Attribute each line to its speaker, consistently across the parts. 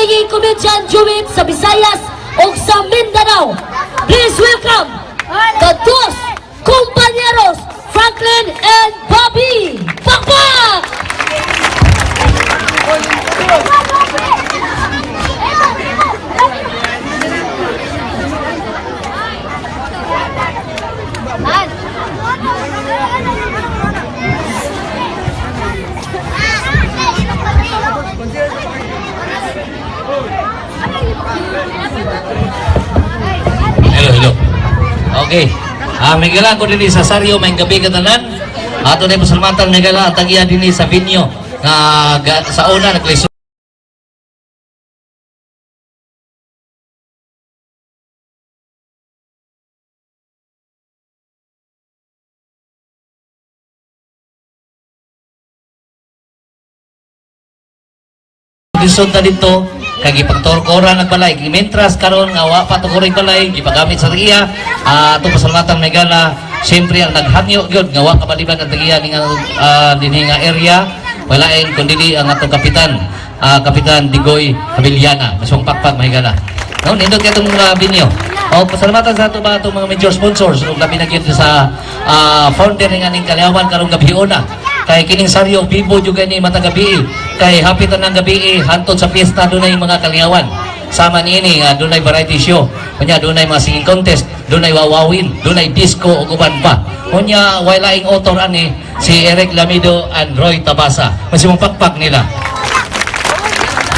Speaker 1: magiging komedyan Jumit sa Visayas o sa Mindanao. Please welcome the dos compañeros Franklin and Bobby Pakpak!
Speaker 2: Hello. Okay. Migala ko din sa Sario may gabi katanan. Ato na pasalamatan migala at tagiya din sa venue sa una naglisod. Lisod na dito kay gipagtorkora nagbalay mientras karon nga wa pa tukoray balay gipagamit sa tagiya ato pasalamatan migala siyempre ang naghangyo gyud nga wa kabaliban ang tagiya dinhi nga area walain kundi ang atong kapitan Kapitan Digoy Abiliana masong pakpak migala no nindot katong binyo pasalamatan sa ato ba atong mga major sponsors ug labi na gyud sa founder nga ning Kaliawan karong gabi una kay kining Saryo Bibo juga ni mata gabi kay hapit na ng gabi hantod sa piyesta dunay mga Kaliawan sama niini dunay variety show kunya dunay mga singing contest dunay wawawin dunay disco ug uban pa kunya walaing author ani si Eric Lamido and Roy Tabasa masimong pakpak nila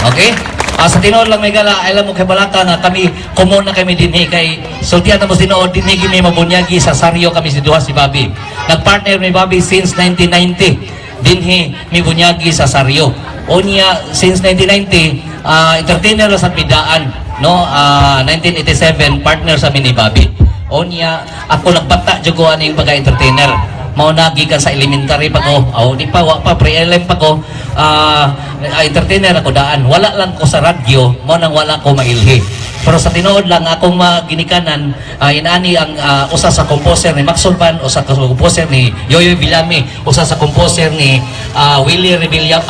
Speaker 2: okay. Sa tinuod lang may gala, alam mo kay Balaka na kami, common na kami dinhi kay sultihan na mo tinuod, dinhi kami mabunyagi sa Saryo kami si Duha si Bobby. Nagpartner ni Bobby since 1990, dinhi mi bunyagi sa Saryo. Unya, since 1990, entertainer sa Bidaan, no? 1987, partner sa ni Bobby. Unya, ako nagbata jugo aning pagka-entertainer. Mao na gikan sa elementary pa ko di pa wa pa pre-LM pa ko entertainer ako daan wala lang ko sa radyo mao nang wala ko mailhi pero sa tinuod lang akong ginikanan inani ang usa sa composer ni Max Sulban usa sa composer ni Yoyoy Villame usa sa composer ni Willie Rebellion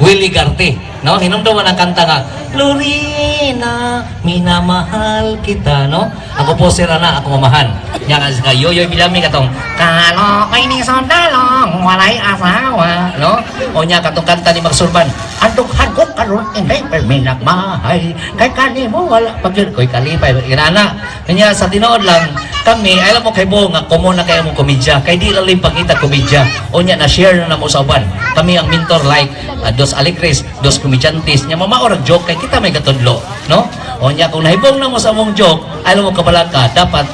Speaker 2: Willie Garte no hinumduman ang kanta nga Lorena minamahal kita no ako po sila na ako mamahan nya ka Yoyoy Villame katong kalo kay ni sandalong walay asawa no o nya katong kanta ni Magsurban aduk hagok karon inday perminagmahay kay kanimo wala pagyud koy kalipay inana nya sa tinuod lang kami alam mo kay Bo nga common na kay mo komedya kay di lang pagkita komedya o nya na share na mo sa uban kami ang mentor like dos alegres dos komedyantes nya mamaorag joke kay kita may katudlo no o nya kung nahibong na mo sa mong joke alam mo kabalaka dapat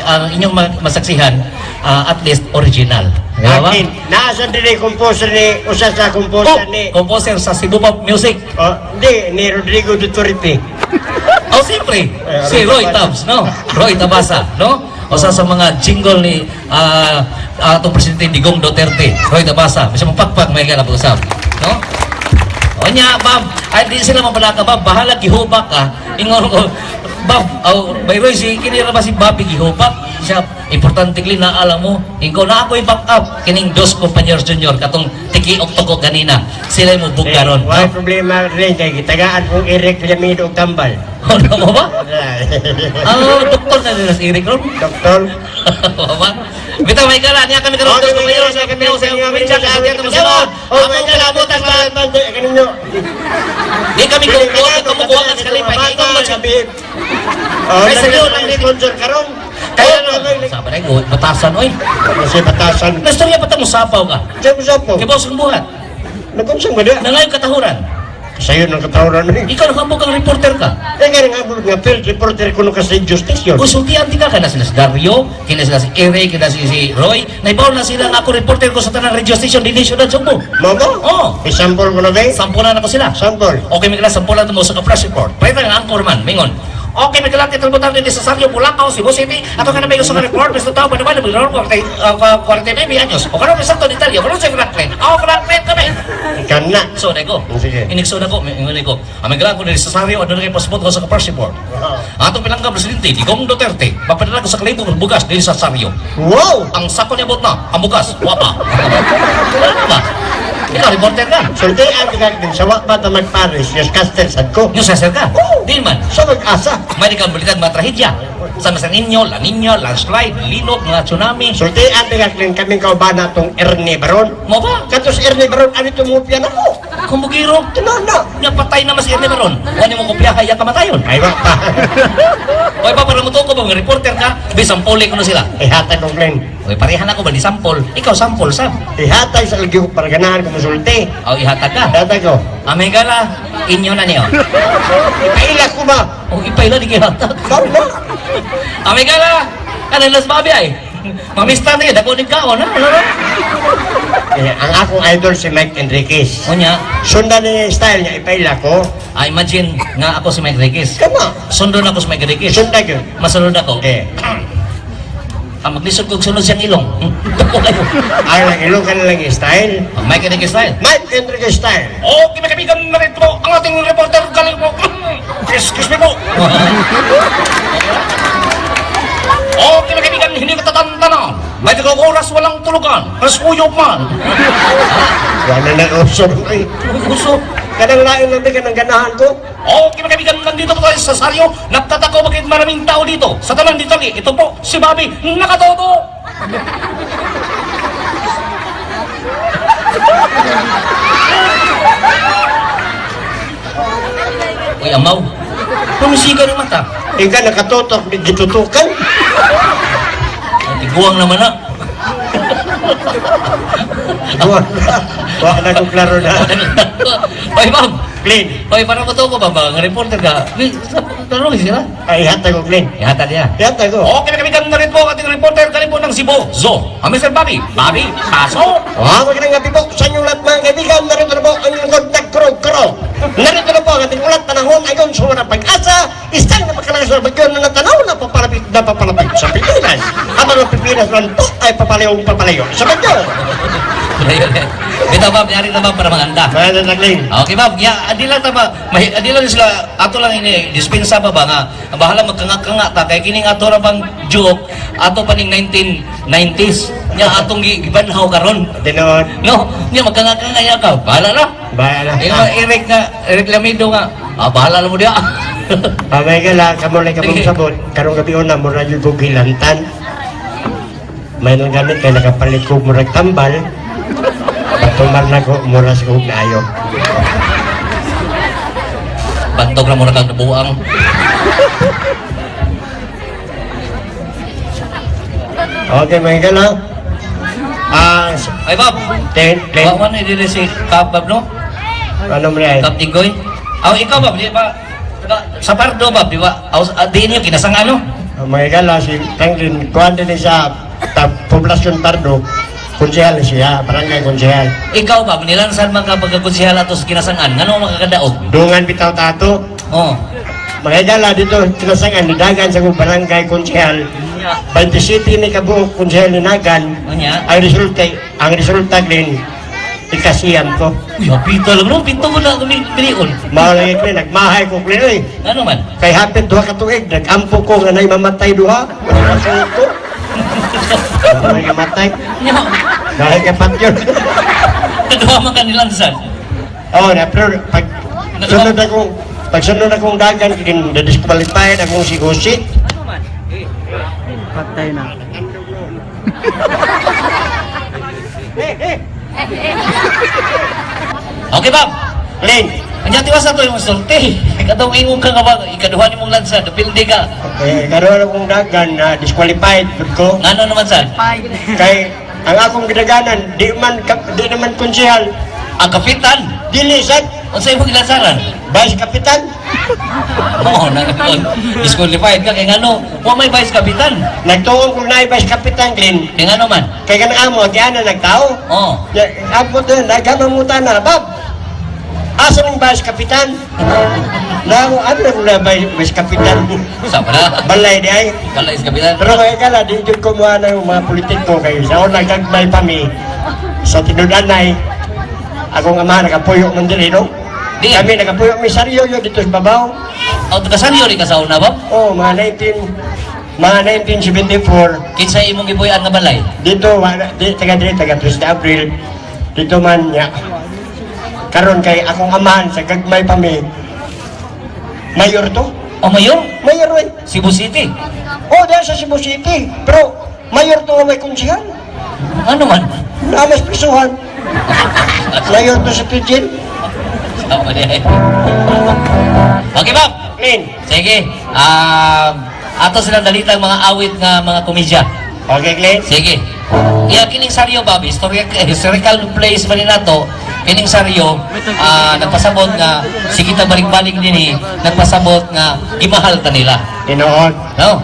Speaker 2: ang inyong masaksihan at least original
Speaker 3: akin nasa din composer ni usa sa composer ni
Speaker 2: composer sa Cebu Pop Music
Speaker 3: hindi ni Rodrigo Duterte
Speaker 2: siyempre si Roy Tabs no Roy Tabasa no usa sa mga jingle ni atong presidente Digong Duterte Roy Tabasa bisa mapakpak may gala pag-usap no o nya Bob ay di sila mabalaka Bob bahala gihubak ka ingon ko Bob by Roy si kini ra ba si Bobby gihubak siya importante kli na alam mo ikaw na ako i-back up kining dos compañeros junior katong tikiok toko ganina sila mo bugaron
Speaker 3: wala problema rin kay gitagaan kong Eric Lamido og tambal
Speaker 2: ano mo ba? Doktor na nila si Eric ron?
Speaker 3: Doktor
Speaker 2: ba? Bitaw may gala niya kami karon dos compañeros sa kami sa minsan ka atin mo sa
Speaker 3: may gala butas ba kaninyo
Speaker 2: di kami kumukuha ka sa kalipay ikaw mo sabi
Speaker 3: ay sa iyo lang ni sponsor karon
Speaker 2: kaya no sabi na ko batasan oy
Speaker 3: kasi batasan
Speaker 2: nastorya pa mo sapaw ka
Speaker 3: sabi sapaw
Speaker 2: kibaw sang buhat
Speaker 3: nagunsang ba
Speaker 2: nangayon katahuran
Speaker 3: sa'yo ng katawran ni
Speaker 2: ikaw nakabog kang reporter ka
Speaker 3: nga nga field reporter ko nung kasi justice yun
Speaker 2: usultihan di ka kana sila si Dario kina sila si Eric kina si Roy naibaw na sila nga ako reporter ko sa tanang radio station din Ciudad Sugbo
Speaker 3: mo ba? isample ko na ba?
Speaker 2: sampulan ako sila
Speaker 3: sample okay
Speaker 2: may kala sampulan mo sa ka-press report pwede nga anchor man mingon okay, may kalaki talbutan din sa Saryo, Bulacau, Cebu City. Ato ka na may gusto ka record, gusto tao, pwede ba na maglalaro 49 anyos. O karoon, may sakto ni Talio, karoon siya Franklin. Ako, Franklin kami.
Speaker 3: Ikan na.
Speaker 2: So, ko.
Speaker 3: Sige.
Speaker 2: Inikso na ko, may kalaki ko din sa Saryo, ano na kayo passport ko sa ka-press report. Atong pinangga presidente, Digong Duterte, papadala ko sa kalibong bugas din sa Saryo.
Speaker 3: Wow!
Speaker 2: Ang sako niya bot na, ang bugas, wapa. Wala na ba? Ikaw, reporter ka.
Speaker 3: Sultian ka din sa wakba ta magpares, newscaster sad ko.
Speaker 2: News caster ka. Di man.
Speaker 3: Sa mag-asa.
Speaker 2: May ikaw balitan mga trahedya. Sa San Niño, La Niña, landslide, linog, mga tsunami.
Speaker 3: Sultian ka din kaming kaubana tong Ernie Baron.
Speaker 2: Mo ba?
Speaker 3: Katos Ernie Baron, ano tumupyan ako?
Speaker 2: Kumugiro.
Speaker 3: Tinana.
Speaker 2: Nga patay na mas Ernie Baron. Wani mo kopya kaya kamatayon.
Speaker 3: Ay, wak pa.
Speaker 2: Oy pa para mo to ko ba nga reporter ka? Bisampole ko na sila.
Speaker 3: Ihatag ko, Glenn.
Speaker 2: Oy parehan ako ba ni sampol? Ikaw sampol sab.
Speaker 3: Ihatag sa lagi ko para ganahan ko musulti.
Speaker 2: O ihatag ka.
Speaker 3: Ihatag ko.
Speaker 2: Amay gala, inyo na niyo.
Speaker 3: Ipaila ko ba?
Speaker 2: O ipayla di kihatag.
Speaker 3: Bawa ba?
Speaker 2: Amay gala, kanan las babi ay. Mamista na yun, dako din kaon ha? Ano?
Speaker 3: Ang akong idol si Mike Enriquez.
Speaker 2: O niya,
Speaker 3: Sundan niya yung style niya, ipaila ko.
Speaker 2: imagine nga ako si Mike Riquez.
Speaker 3: Kama.
Speaker 2: Sundon ako si Mike Riquez.
Speaker 3: Sundan yun.
Speaker 2: Masunod ako.
Speaker 3: Eh.
Speaker 2: Maglisod kong sunod siyang ilong. Dako kayo.
Speaker 3: Ay, lang ilong ka na lang yung style.
Speaker 2: Mike Riquez style.
Speaker 3: Mike Enriquez style.
Speaker 2: Oh, kinabigan na rin po ang ating reporter galing po. Excuse me po. Oh, kinabigan hindi katatantanan. May tagang oras walang tulugan. Rasuyog man.
Speaker 3: Wala na uso. Ay,
Speaker 2: Gusto.
Speaker 3: kadang lain lang din ng ganahan ko.
Speaker 2: Oh, kinabigan nandito po tayo sa Saryo. Nagtatako bakit maraming tao dito. Sa tanan dito, ito po, si Bobby, nakatoto. Uy, amaw. Pumisika ng mata.
Speaker 3: Ika nakatutok, gitutukan.
Speaker 2: Tiguang naman na.
Speaker 3: Wala ko klaro na.
Speaker 2: Oy, ma'am.
Speaker 3: Clean.
Speaker 2: Oy, para mo to ko ba? Nga reporter ka. Taro sila.
Speaker 3: Ay, hatag ko, clean.
Speaker 2: Ihata niya.
Speaker 3: Hatag ko.
Speaker 2: Okay, kami na rin po ang ating reporter galing po ng Cebu. Zo, ang Mr. Bobby. Bobby, paso.
Speaker 3: Magandang gabi po sa inyong lahat mga kaibigan. Narito na po ang inyong kontak krog-krog. Narito na po ang ating ulat panahon ayon sa mga pag-asa. Isang napakalakas na bagyo na natanaw na papalapit sa Pilipinas. At ang Pilipinas man po ay papalayo sa bagyo.
Speaker 2: Ito, ma'am, yari na ma'am para maganda.
Speaker 3: Kaya na nagling.
Speaker 2: Okay, ma'am. Adi lang tama. Adi lang sila. Ato lang ini. Dispensa pa ba nga? Ang bahala magkanga-kanga ta. Kaya kining ato ra bang joke. Ato pa ning 1990s. Nya atong gibanhaw karon.
Speaker 3: Tinood.
Speaker 2: No, nya magkanga-kanga ya ka. Bahala na.
Speaker 3: Bahala.
Speaker 2: Eric Lamido nga. Bahala na mo dia.
Speaker 3: Pamay ka lang, kamulay ka mong sabot. Karong gabi una, mura yung gugilantan. May nang gamit kaya nakapalit ko murag tambal. Patuman na ko, mura sa kong naayo.
Speaker 2: Bantog na mo na kang nabuang.
Speaker 3: Okay, may ka lang.
Speaker 2: Ay, Bob.
Speaker 3: Ten.
Speaker 2: Wawan na din si Kap, Bob, no?
Speaker 3: Ano mo rin?
Speaker 2: Kap Tigoy. Ikaw, Bob, di ba? Sa Pardo, Bob, di ba? Di niyo, kinasang ano?
Speaker 3: May ka lang, si Tanglin, kuhan din sa Poblasyon Pardo. Konsehal siya, barangay konsehal.
Speaker 2: Ikaw, Bob, nilansan mga pagkakonsyal ato sa kinasangan. Ano ang makakadaog?
Speaker 3: Dungan bitaw tato.
Speaker 2: Oh.
Speaker 3: Mga dala dito, kinasangan, nidagan sa kong barangay konsehal. 27 ni kabuok konsehal ninagan.
Speaker 2: Anya?
Speaker 3: Ang resulta din, ikasiyam ko.
Speaker 2: Uy, pito lang, no? Pito mo na kami piliun.
Speaker 3: Malangit ko, nagmahay ko ko
Speaker 2: Ano man?
Speaker 3: Kay hapit duha ka tuig, nag-ampo ko nga na'y mamatay duha. Masungit ko. Na'y mamatay.
Speaker 2: Nya,
Speaker 3: Dahil kapat yun.
Speaker 2: nagawa man ka nilansan.
Speaker 3: Oo, pero pag sunod akong dagan, na-disqualified akong si Gusit.
Speaker 4: Patay na.
Speaker 2: Okay, Bob.
Speaker 3: Lin,
Speaker 2: Anya tiwas ato yung sulti. Katong ingong ka nga ba? Ikaduha ni mong lansa, dapildi ka.
Speaker 3: karoon akong dagan na disqualified ko.
Speaker 2: Ngano naman saan?
Speaker 3: Kay ang akong gidaganan, di naman konsehal.
Speaker 2: Ang kapitan.
Speaker 3: Dili sad,
Speaker 2: O sa imong gilansaran?
Speaker 3: vice kapitan.
Speaker 2: Oo, disqualified ka. Kaya ngano, wa may vice kapitan.
Speaker 3: Nagtuong kong na vice kapitan, Glenn.
Speaker 2: Kaya ngano man?
Speaker 3: Kay kanang amo, di ana nagtao.
Speaker 2: Oo.
Speaker 3: Amo doon, nagamamutan na, Bob. Asa ng vice kapitan? Ano na vice kapitan?
Speaker 2: Sa pala.
Speaker 3: Balay di ay.
Speaker 2: Kalais kapitan.
Speaker 3: Pero kaya kala, di dyan kumuha ng mga politiko kayo. Sa una, nagagmay pa mi. Sa tinudanay, akong ama, nagapuyok ng dili, no?
Speaker 2: Di.
Speaker 3: Kami nagapuyok mi saryo yun dito sa babaw.
Speaker 2: O, taga-saan yun ka sa una, Bob?
Speaker 3: Oh, mga 1974.
Speaker 2: Kinsa imong gibuyan nga balay?
Speaker 3: Dito, taga 3 de Abril. Dito man, ya. Karon kay akong amahan sa gagmay pa mi. Mayor to?
Speaker 2: O mayor?
Speaker 3: Mayor rin.
Speaker 2: Cebu City.
Speaker 3: Oh, dahil sa Cebu City. Pero, mayor to nga may kunsihan.
Speaker 2: Ano man?
Speaker 3: Namas prisuhan. Mayor to sa Pidgin.
Speaker 2: Sama niya. Okay, Bob.
Speaker 3: Lin.
Speaker 2: Sige. Ato silang dalitang mga awit nga mga komedya.
Speaker 3: Okay, Glenn.
Speaker 2: Sige. Iya kining saryo, Bob, historical place ba nato? Kining saryo, nagpasabot nga sige ta balik-balik din nagpasabot nga gimahal ta nila.
Speaker 3: Tinood.
Speaker 2: No?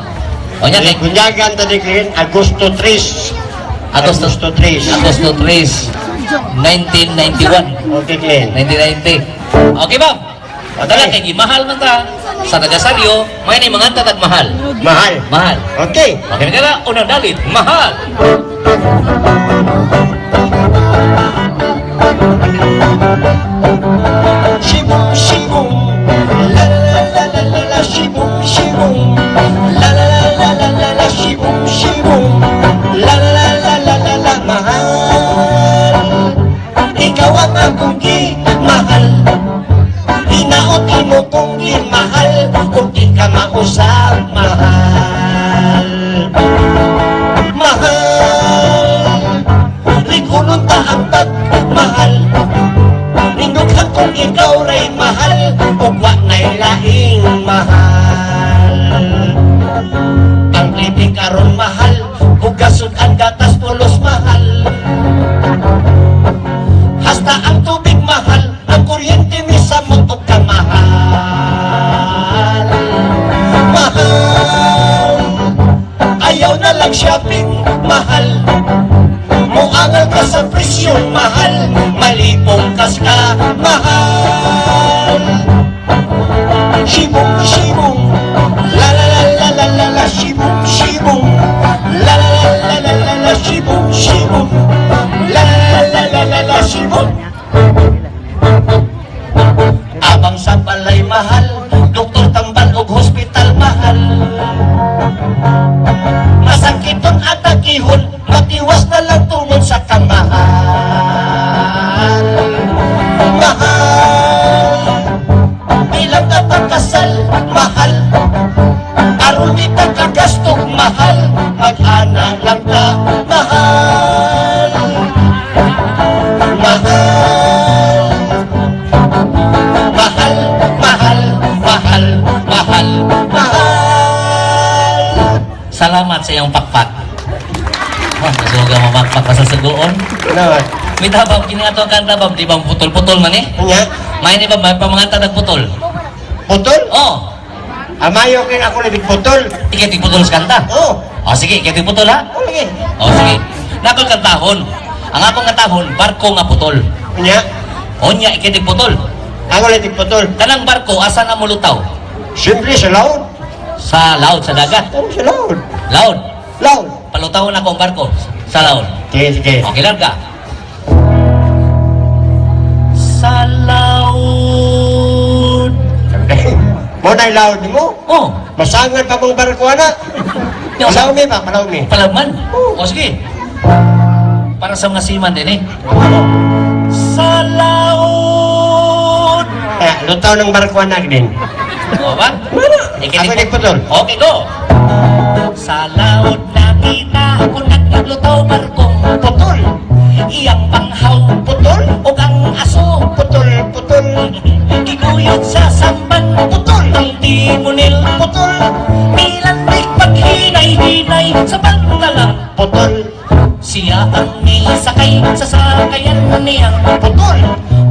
Speaker 2: O nya kay
Speaker 3: Kunyagan ta di Glenn, Agosto 3.
Speaker 2: Agosto
Speaker 3: 3.
Speaker 2: Agosto 3, 1991.
Speaker 3: Okay, Glenn.
Speaker 2: 1990. Okay, Bob. Dala kay gimahal man ta sa nagasaryo, may ni mga tatag mahal.
Speaker 3: Mahal.
Speaker 2: Mahal.
Speaker 3: Okay.
Speaker 2: Okay na kala, unang dalit, mahal.
Speaker 3: Shibum, shibum. La la la la la la la. Shibum, shibum. La la la la la la la. Shibum, shibum. La la la la la la la. Mahal. Ikaw ang akong mahal. Hinaoti mo kung di mahal, kung di ka mausap, mahal. Mahal. Likulong ta ang pagmahal. Nindughan kung ikaw ray mahal, ug wa na'y laing mahal. Ang libing karon mahal, ug gasod ang gatas pulos mahal. Hasta ang tubig mahal, ang kuryente misa mutok ka mahal. Mahal. Ayaw na lang shopping, mahal. Muangal ka sa presyon, mahal. Malipong kas ka, mahal. Shibong, shibong. La la la la la la la. Shibong, shibong. La la la la la la la. Shibong, shibong. La la la la la la la. Shibong. Abang sa balay mahal, doktor tambal og hospital mahal. Masakiton at akihon, matiwas na lang tungod sa kamahal. Mahal. Bilang ka pagkasal, mahal. Aron di ka kagastog, mahal. Mag-ana lang ka, mahal. Mahal. Mahal, mahal, mahal, mahal, mahal.
Speaker 2: Salamat sa iyong pakpak. Wah, nasuga mamakpak pa sa sugoon.
Speaker 3: Ano?
Speaker 2: May tabab, kinato ang kanta, Bob, di ba putol-putol man eh?
Speaker 3: Nya?
Speaker 2: May ni ba, may pamanganta nagputol?
Speaker 3: Putol?
Speaker 2: Oh,
Speaker 3: Amayo kaya ako libig putol.
Speaker 2: ikiti putol sa kanta.
Speaker 3: Oh,
Speaker 2: O sige, ikiti putol ha?
Speaker 3: okay.
Speaker 2: O sige. Nakol kantahon. Ang akong kantahon, barko nga putol.
Speaker 3: Nya?
Speaker 2: O nya, ikiti putol.
Speaker 3: Ako libig putol.
Speaker 2: Kanang barko, asa na mulutaw?
Speaker 3: Siyempre sa laod.
Speaker 2: Sa laod, sa dagat.
Speaker 3: Ano sa laod?
Speaker 2: Laod.
Speaker 3: Laod.
Speaker 2: Palutawon akong barko sa laod.
Speaker 3: Sige, sige.
Speaker 2: Okay lang ka. Sa laod.
Speaker 3: Mo na laod mo?
Speaker 2: Oh,
Speaker 3: Masangan pa mong barko na. Malaw mi pa, malaw mi.
Speaker 2: palagman. O sige. Para sa mga seaman din eh. Sa laod.
Speaker 3: Lutaw ng barko na din.
Speaker 2: O ba?
Speaker 3: Ako libig putol.
Speaker 2: Okay, go. Sa laod nakita ako naglutaw barkong putol. Iyang panghaw putol. O ang aso
Speaker 3: Putol, putol.
Speaker 2: iguyod sa samban putol. Ang timunil
Speaker 3: Putol,
Speaker 2: nilandig paghinay-hinay sa pantalang
Speaker 3: putol,
Speaker 2: siya ang nisakay sa sakayan niyang
Speaker 3: putol,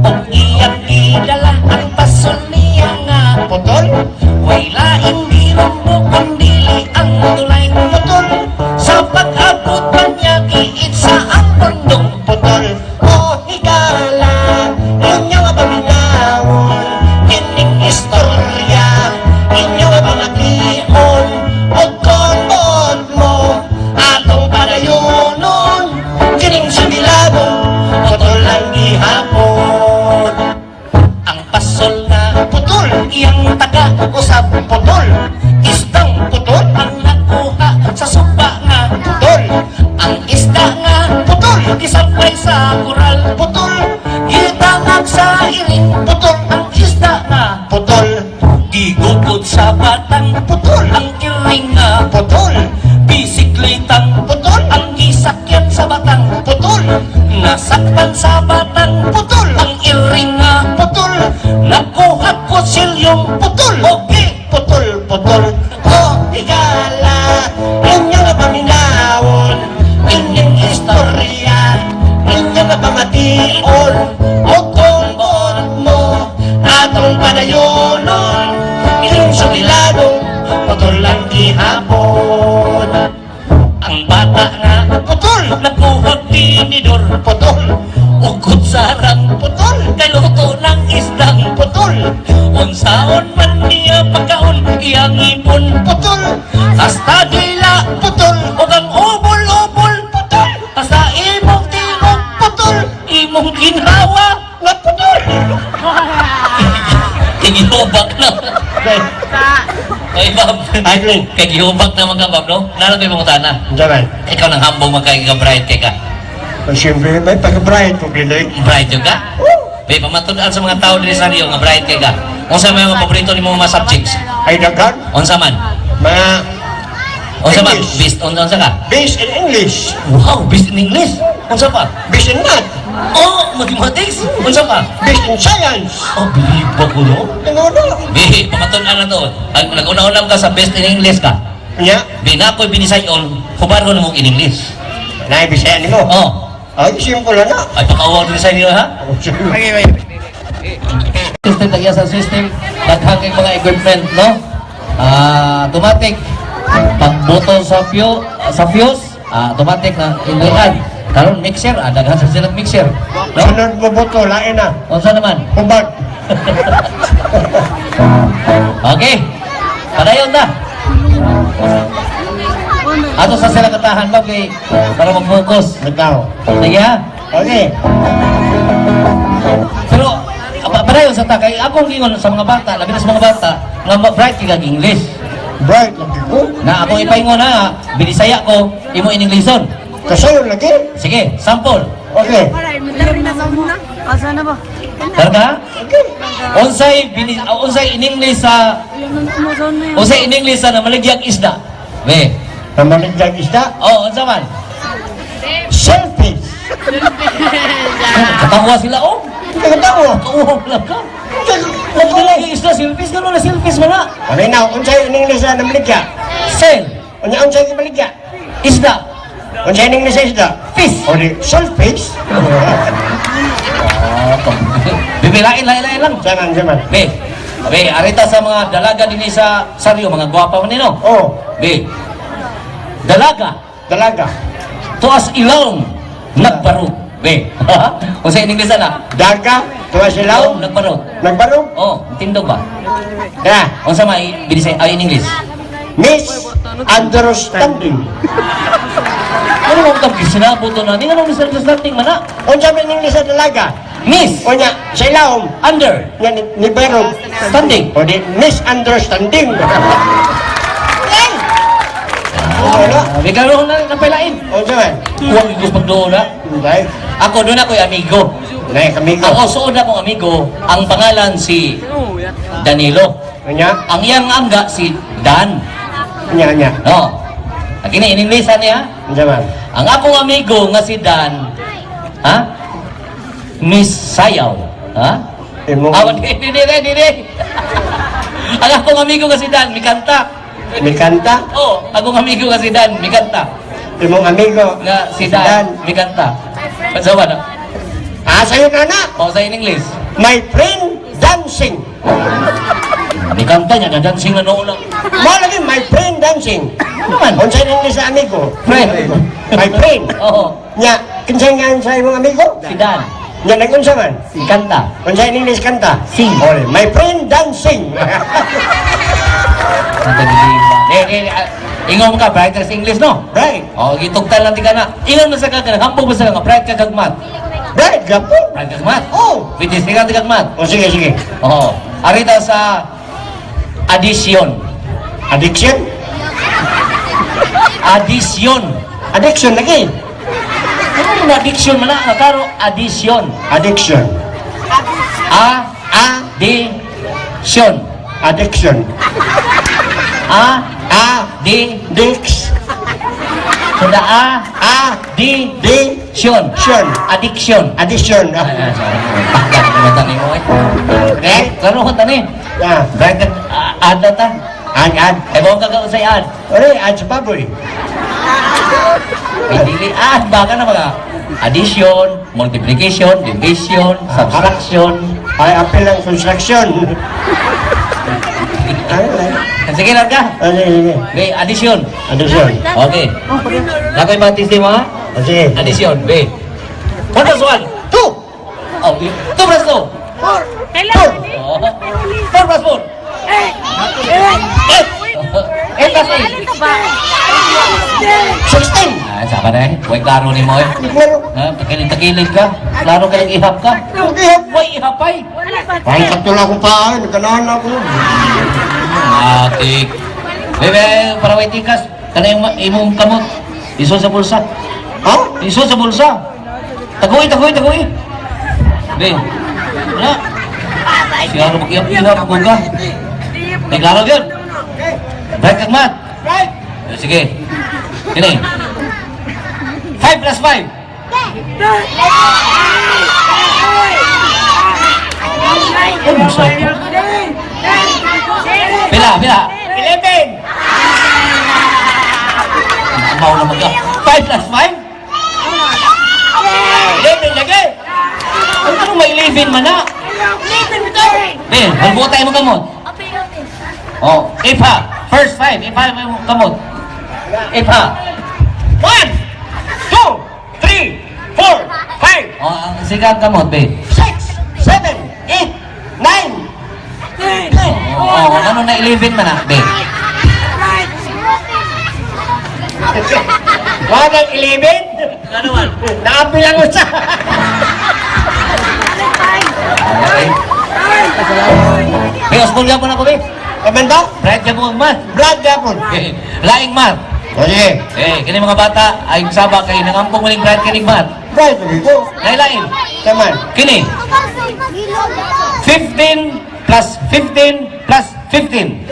Speaker 2: o iyang idala ang pasol niya nga
Speaker 3: putol,
Speaker 2: way laing birong mo kundi ang tulay
Speaker 3: putol,
Speaker 2: sa pag-abot pa niya giit sa ang bundong
Speaker 3: putol. Oh, higala, inyong paminawon, kining istorya, inyong pangatiyon, o konbon mo, atong panayonon, kining sibilabon, putol ang gihapon.
Speaker 2: ang pasol na
Speaker 3: Putol,
Speaker 2: iyang taga-usap
Speaker 3: putol,
Speaker 2: isdang
Speaker 3: putol,
Speaker 2: ang nakuha sa sumpa nga
Speaker 3: putol,
Speaker 2: ang isda nga
Speaker 3: putol,
Speaker 2: gisabay sa kural
Speaker 3: putol,
Speaker 2: gitangag sa Nakuha ko silyong
Speaker 3: Putol!
Speaker 2: Okay.
Speaker 3: Putol, putol. O, higala, inyong napaminawon, inyong istorya, inyong napamation, o kung mo, atong panayonon, inyong sumiladong, putol lang ihapon.
Speaker 2: Ang bata nga
Speaker 3: Putol!
Speaker 2: nakuha tinidor.
Speaker 3: Putol!
Speaker 2: Ukod sarang
Speaker 3: Putol!
Speaker 2: kaluto ng isdang.
Speaker 3: Putol!
Speaker 2: Unsaon man niya pagkaon iyang ipon.
Speaker 3: Putol!
Speaker 2: Hasta dila
Speaker 3: Putol!
Speaker 2: o ang ubol-ubol.
Speaker 3: Putol!
Speaker 2: Hasta imong tirok.
Speaker 3: Putol!
Speaker 2: Imong ginhawa.
Speaker 3: Naputol!
Speaker 2: Kagihubak na. Ay, Bob.
Speaker 3: Idling.
Speaker 2: Kagihubak na mga Bob, no? Nalang kayo mga tana.
Speaker 3: Diyan.
Speaker 2: Ikaw nang hambong magkaiga-bright kay ka.
Speaker 3: Siyempre, may pag-bright ko gilig.
Speaker 2: Bright yung ka? May pamatudaan sa mga tao din sa Rio nga bright kay ka. Unsa may mga paborito ni mga subjects?
Speaker 3: Ay dagan,
Speaker 2: Unsa man?
Speaker 3: mga
Speaker 2: Unsa man?
Speaker 3: English.
Speaker 2: Based on unsa ka?
Speaker 3: based in English,
Speaker 2: Wow, based in English. Unsa pa?
Speaker 3: based in math,
Speaker 2: Oh, mathematics. Unsa pa?
Speaker 3: based in science.
Speaker 2: Oh, believe ba ko, no?
Speaker 3: Ano na?
Speaker 2: Bihi, pamatudaan na to. Nag-una-unam ka sa best in English ka.
Speaker 3: Nya,
Speaker 2: Binakoy binisayon, hubar ko na mo in English.
Speaker 3: naibisayan mo.
Speaker 2: Oh,
Speaker 3: Ay, simple na.
Speaker 2: ay pakawag din sa inyo, ha? System nagya sa system, daghang kay mga equipment, no? Automatic pagboto sa fuse, automatic na inlian. Karon mixer, daghan sa silang mixer. No?
Speaker 3: Sunod mo boto, lain na.
Speaker 2: Unsa naman?
Speaker 3: Hubag.
Speaker 2: Okay. Padayon na. Ato sa silang katahan ba kay para mag-focus.
Speaker 3: Bitaw.
Speaker 2: Sige ha?
Speaker 3: Okay.
Speaker 2: Pero padayon sa takay, akong gingon sa mga bata, labi na sa mga bata, nga bright kag English.
Speaker 3: Bright lagi ko.
Speaker 2: Na ako ipaingon na, binisaya ko, imo in Englishon.
Speaker 3: Kasayon lagi.
Speaker 2: Sige, sample.
Speaker 3: Okay.
Speaker 4: Asa na ba?
Speaker 2: Karga?
Speaker 3: Okay.
Speaker 2: Unsay in English sa unsay in English sa namaligyak isda. We.
Speaker 3: Namaligdag isda.
Speaker 2: Oh, unsa man?
Speaker 3: Selfish.
Speaker 2: Katawa sila oh.
Speaker 3: Katawa.
Speaker 2: Kauhog lang ka. Nagdalagi isda silpis gano na silpis man na.
Speaker 3: Ano na, unsay in English na namaligya?
Speaker 2: Sel,
Speaker 3: Unsay namaligya?
Speaker 2: isda,
Speaker 3: Unsay in English na isda?
Speaker 2: fish.
Speaker 3: O di, selfish.
Speaker 2: Bibilain lain lang.
Speaker 3: Jangan, jangan.
Speaker 2: Be. Be, arita sa mga dalaga dinhi sa Saryo, mga gwapa man nino.
Speaker 3: Oh,
Speaker 2: Be. Dalaga,
Speaker 3: dalaga.
Speaker 2: tuas ilong, nagbarog. Be. Kung sa English na,
Speaker 3: Daga, tuwa silaw,
Speaker 2: nagbarog.
Speaker 3: nagbarog.
Speaker 2: Oh, tindog ba?
Speaker 3: Ya,
Speaker 2: Kung sa may binisay ay in English.
Speaker 3: misunderstanding.
Speaker 2: Ano mo kang sinabo to na? Hindi nga nung misunderstanding man na.
Speaker 3: Unsa man in English na dalaga?
Speaker 2: Miss,
Speaker 3: O niya, sa ilawom,
Speaker 2: under,
Speaker 3: nga ni barog.
Speaker 2: standing.
Speaker 3: O di, misunderstanding. Yan! Ano?
Speaker 2: Bigaro na napailain.
Speaker 3: Unsa man?
Speaker 2: Huwag gusto pagdoon na.
Speaker 3: Dahil,
Speaker 2: Ako doon ako'y amigo.
Speaker 3: nay kami ko.
Speaker 2: Ako suod akong amigo. Ang pangalan si Danilo.
Speaker 3: Nya,
Speaker 2: Ang iyang angga si Dan.
Speaker 3: nya.
Speaker 2: No. Kini in English niya.
Speaker 3: Unsa man?
Speaker 2: Ang akong amigo nga si Dan, ha? Miss Sayaw. Ha?
Speaker 3: Imo,
Speaker 2: Awan di. Ang akong amigo nga si Dan, mikanta.
Speaker 3: mikanta.
Speaker 2: Oh, akong amigo nga si Dan, mikanta.
Speaker 3: Imong amigo,
Speaker 2: Nga si Dan, mikanta. Pansawa na.
Speaker 3: Sa'yo na na.
Speaker 2: O sa in English.
Speaker 3: My friend dancing.
Speaker 2: Mikanta niya na dancing na noon lang.
Speaker 3: Mo lagi, my friend dancing.
Speaker 2: Naman.
Speaker 3: Unsa in English sa amigo?
Speaker 2: Friend.
Speaker 3: My friend.
Speaker 2: Oo.
Speaker 3: Nya, kinsay nga sa imong amigo?
Speaker 2: Si Dan.
Speaker 3: Nya, nag-unsa man?
Speaker 2: Kanta.
Speaker 3: Unsa in English kanta?
Speaker 2: Sing.
Speaker 3: Ol, my friend dancing.
Speaker 2: Ingon ka, brighter sa English, no?
Speaker 3: Right.
Speaker 2: O, gitugtan lang di ka na. Ingon mo sa kagana, hampog mo sa nga, bright ka kag mat.
Speaker 3: Right, gapo.
Speaker 2: Bright kag mat.
Speaker 3: Oh.
Speaker 2: Bitis ka kag mat.
Speaker 3: O sige, sige.
Speaker 2: Oo. Arita sa addition.
Speaker 3: Addiction?
Speaker 2: Addition.
Speaker 3: Addiction lagi.
Speaker 2: Ano na addiction man na? Karo addition.
Speaker 3: Addiction.
Speaker 2: Addition.
Speaker 3: Addiction.
Speaker 2: Addition.
Speaker 3: Dix.
Speaker 2: Sunda A.
Speaker 3: D.
Speaker 2: Sion.
Speaker 3: Sion.
Speaker 2: Addiction.
Speaker 3: Addition.
Speaker 2: Bakit naman tani mo eh?
Speaker 3: Eh?
Speaker 2: Klaro ko tani.
Speaker 3: Ah.
Speaker 2: Bakit ad na ta?
Speaker 3: Ad.
Speaker 2: Eh, bawang kakausay ad.
Speaker 3: Ore, ad sa baboy.
Speaker 2: Hindi ad. Baka na mga addition, multiplication, division, subtraction.
Speaker 3: Ay, apel ng construction.
Speaker 2: Sige lang ka.
Speaker 3: Sige.
Speaker 2: B. Addition.
Speaker 3: Addition.
Speaker 2: Okay. Nakoy batis mo ha?
Speaker 3: Sige.
Speaker 2: Addition. B. 1 plus 1.
Speaker 3: 2.
Speaker 2: Oh, 2 plus 2.
Speaker 4: 4.
Speaker 2: Oh. 4 plus 4. 8 plus 8.
Speaker 3: 16.
Speaker 2: Ah, saba na eh. Huwag klaro ni mo eh.
Speaker 3: Klaro.
Speaker 2: Ha? Takilid-takilid ka. Klaro ka lang ihap ka.
Speaker 3: Okay.
Speaker 2: Huwag ihapay.
Speaker 3: Parang katula ko pa. Nagkanahan ako.
Speaker 2: Atik. Bebe, para may tikas. Kana yung imong kamot. Iso sa bulsa.
Speaker 3: Ha?
Speaker 2: Iso sa bulsa. Tagoy. Be. Wala. Siya ano mag-ihap ko ka. May klaro yun. Right kag mat.
Speaker 3: Right.
Speaker 2: Sige. Kini. 5 plus 5. Pila.
Speaker 3: 11.
Speaker 2: Mau na mag 5 plus 5?
Speaker 3: 11 lagi.
Speaker 2: Ano may 11 man na? Ben, halbo tayo mo kamot. Oh, ipa. First 5. Ipa mo kamot. Ipa.
Speaker 3: 1, 2, 3, 4, 5,
Speaker 2: Oh, ang sigang kamot, Ben.
Speaker 3: 6, 7, 8, 9.
Speaker 2: Oh, ano na 11 man na, Ben?
Speaker 3: Wag ang 11.
Speaker 2: Ano man?
Speaker 3: Nakabilang mo sa.
Speaker 2: Okay. Ben, school ka po na ko, Ben.
Speaker 3: Kamanda?
Speaker 2: Brad ka po, man.
Speaker 3: Brad Gapon.
Speaker 2: Laing mat.
Speaker 3: Sige.
Speaker 2: Kini mga bata, ay saba kayo, nangampong muling Brad kinig mat.
Speaker 3: Brad, dito.
Speaker 2: Lain.
Speaker 3: Kaman.
Speaker 2: Kini. 15 plus 15 plus 15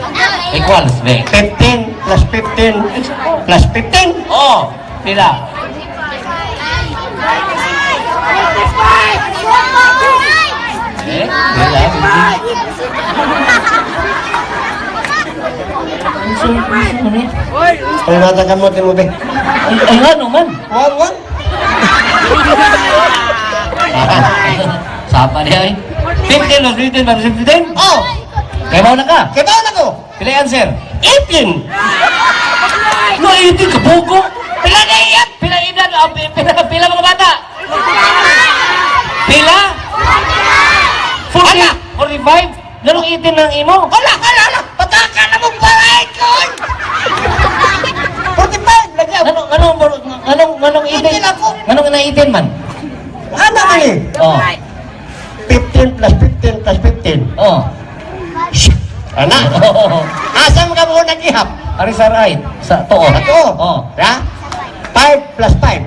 Speaker 2: equals, be.
Speaker 3: 15 plus 15 plus 15.
Speaker 2: Oh, pila. Pila.
Speaker 3: Ano natagamotin mo, be?
Speaker 2: Ay, ano man?
Speaker 3: Wag.
Speaker 2: Sapa niya eh. 15 plus 15 plus 15?
Speaker 3: Oh!
Speaker 2: Kaya mo na ka.
Speaker 3: Kibaw na ko!
Speaker 2: Pila yung answer?
Speaker 3: 18!
Speaker 2: No, 18 ka buko. Pila na iyan? Pila edad? Pila mga bata? Pila? 40? 45? Ganong 18 ng imo?
Speaker 3: Hala! Pataka na mong bahay ko! 45! Lagyan!
Speaker 2: Anong 18?
Speaker 3: ako.
Speaker 2: Anong na 18 man?
Speaker 3: Ano man eh?
Speaker 2: Oh.
Speaker 3: 15 plus 15 plus 15.
Speaker 2: Oh.
Speaker 3: Ana? Asa mo ka mo nag-ihap?
Speaker 2: Ari sa right. Sa too.
Speaker 3: Ako?
Speaker 2: Oh.
Speaker 3: Ha? 5 plus 5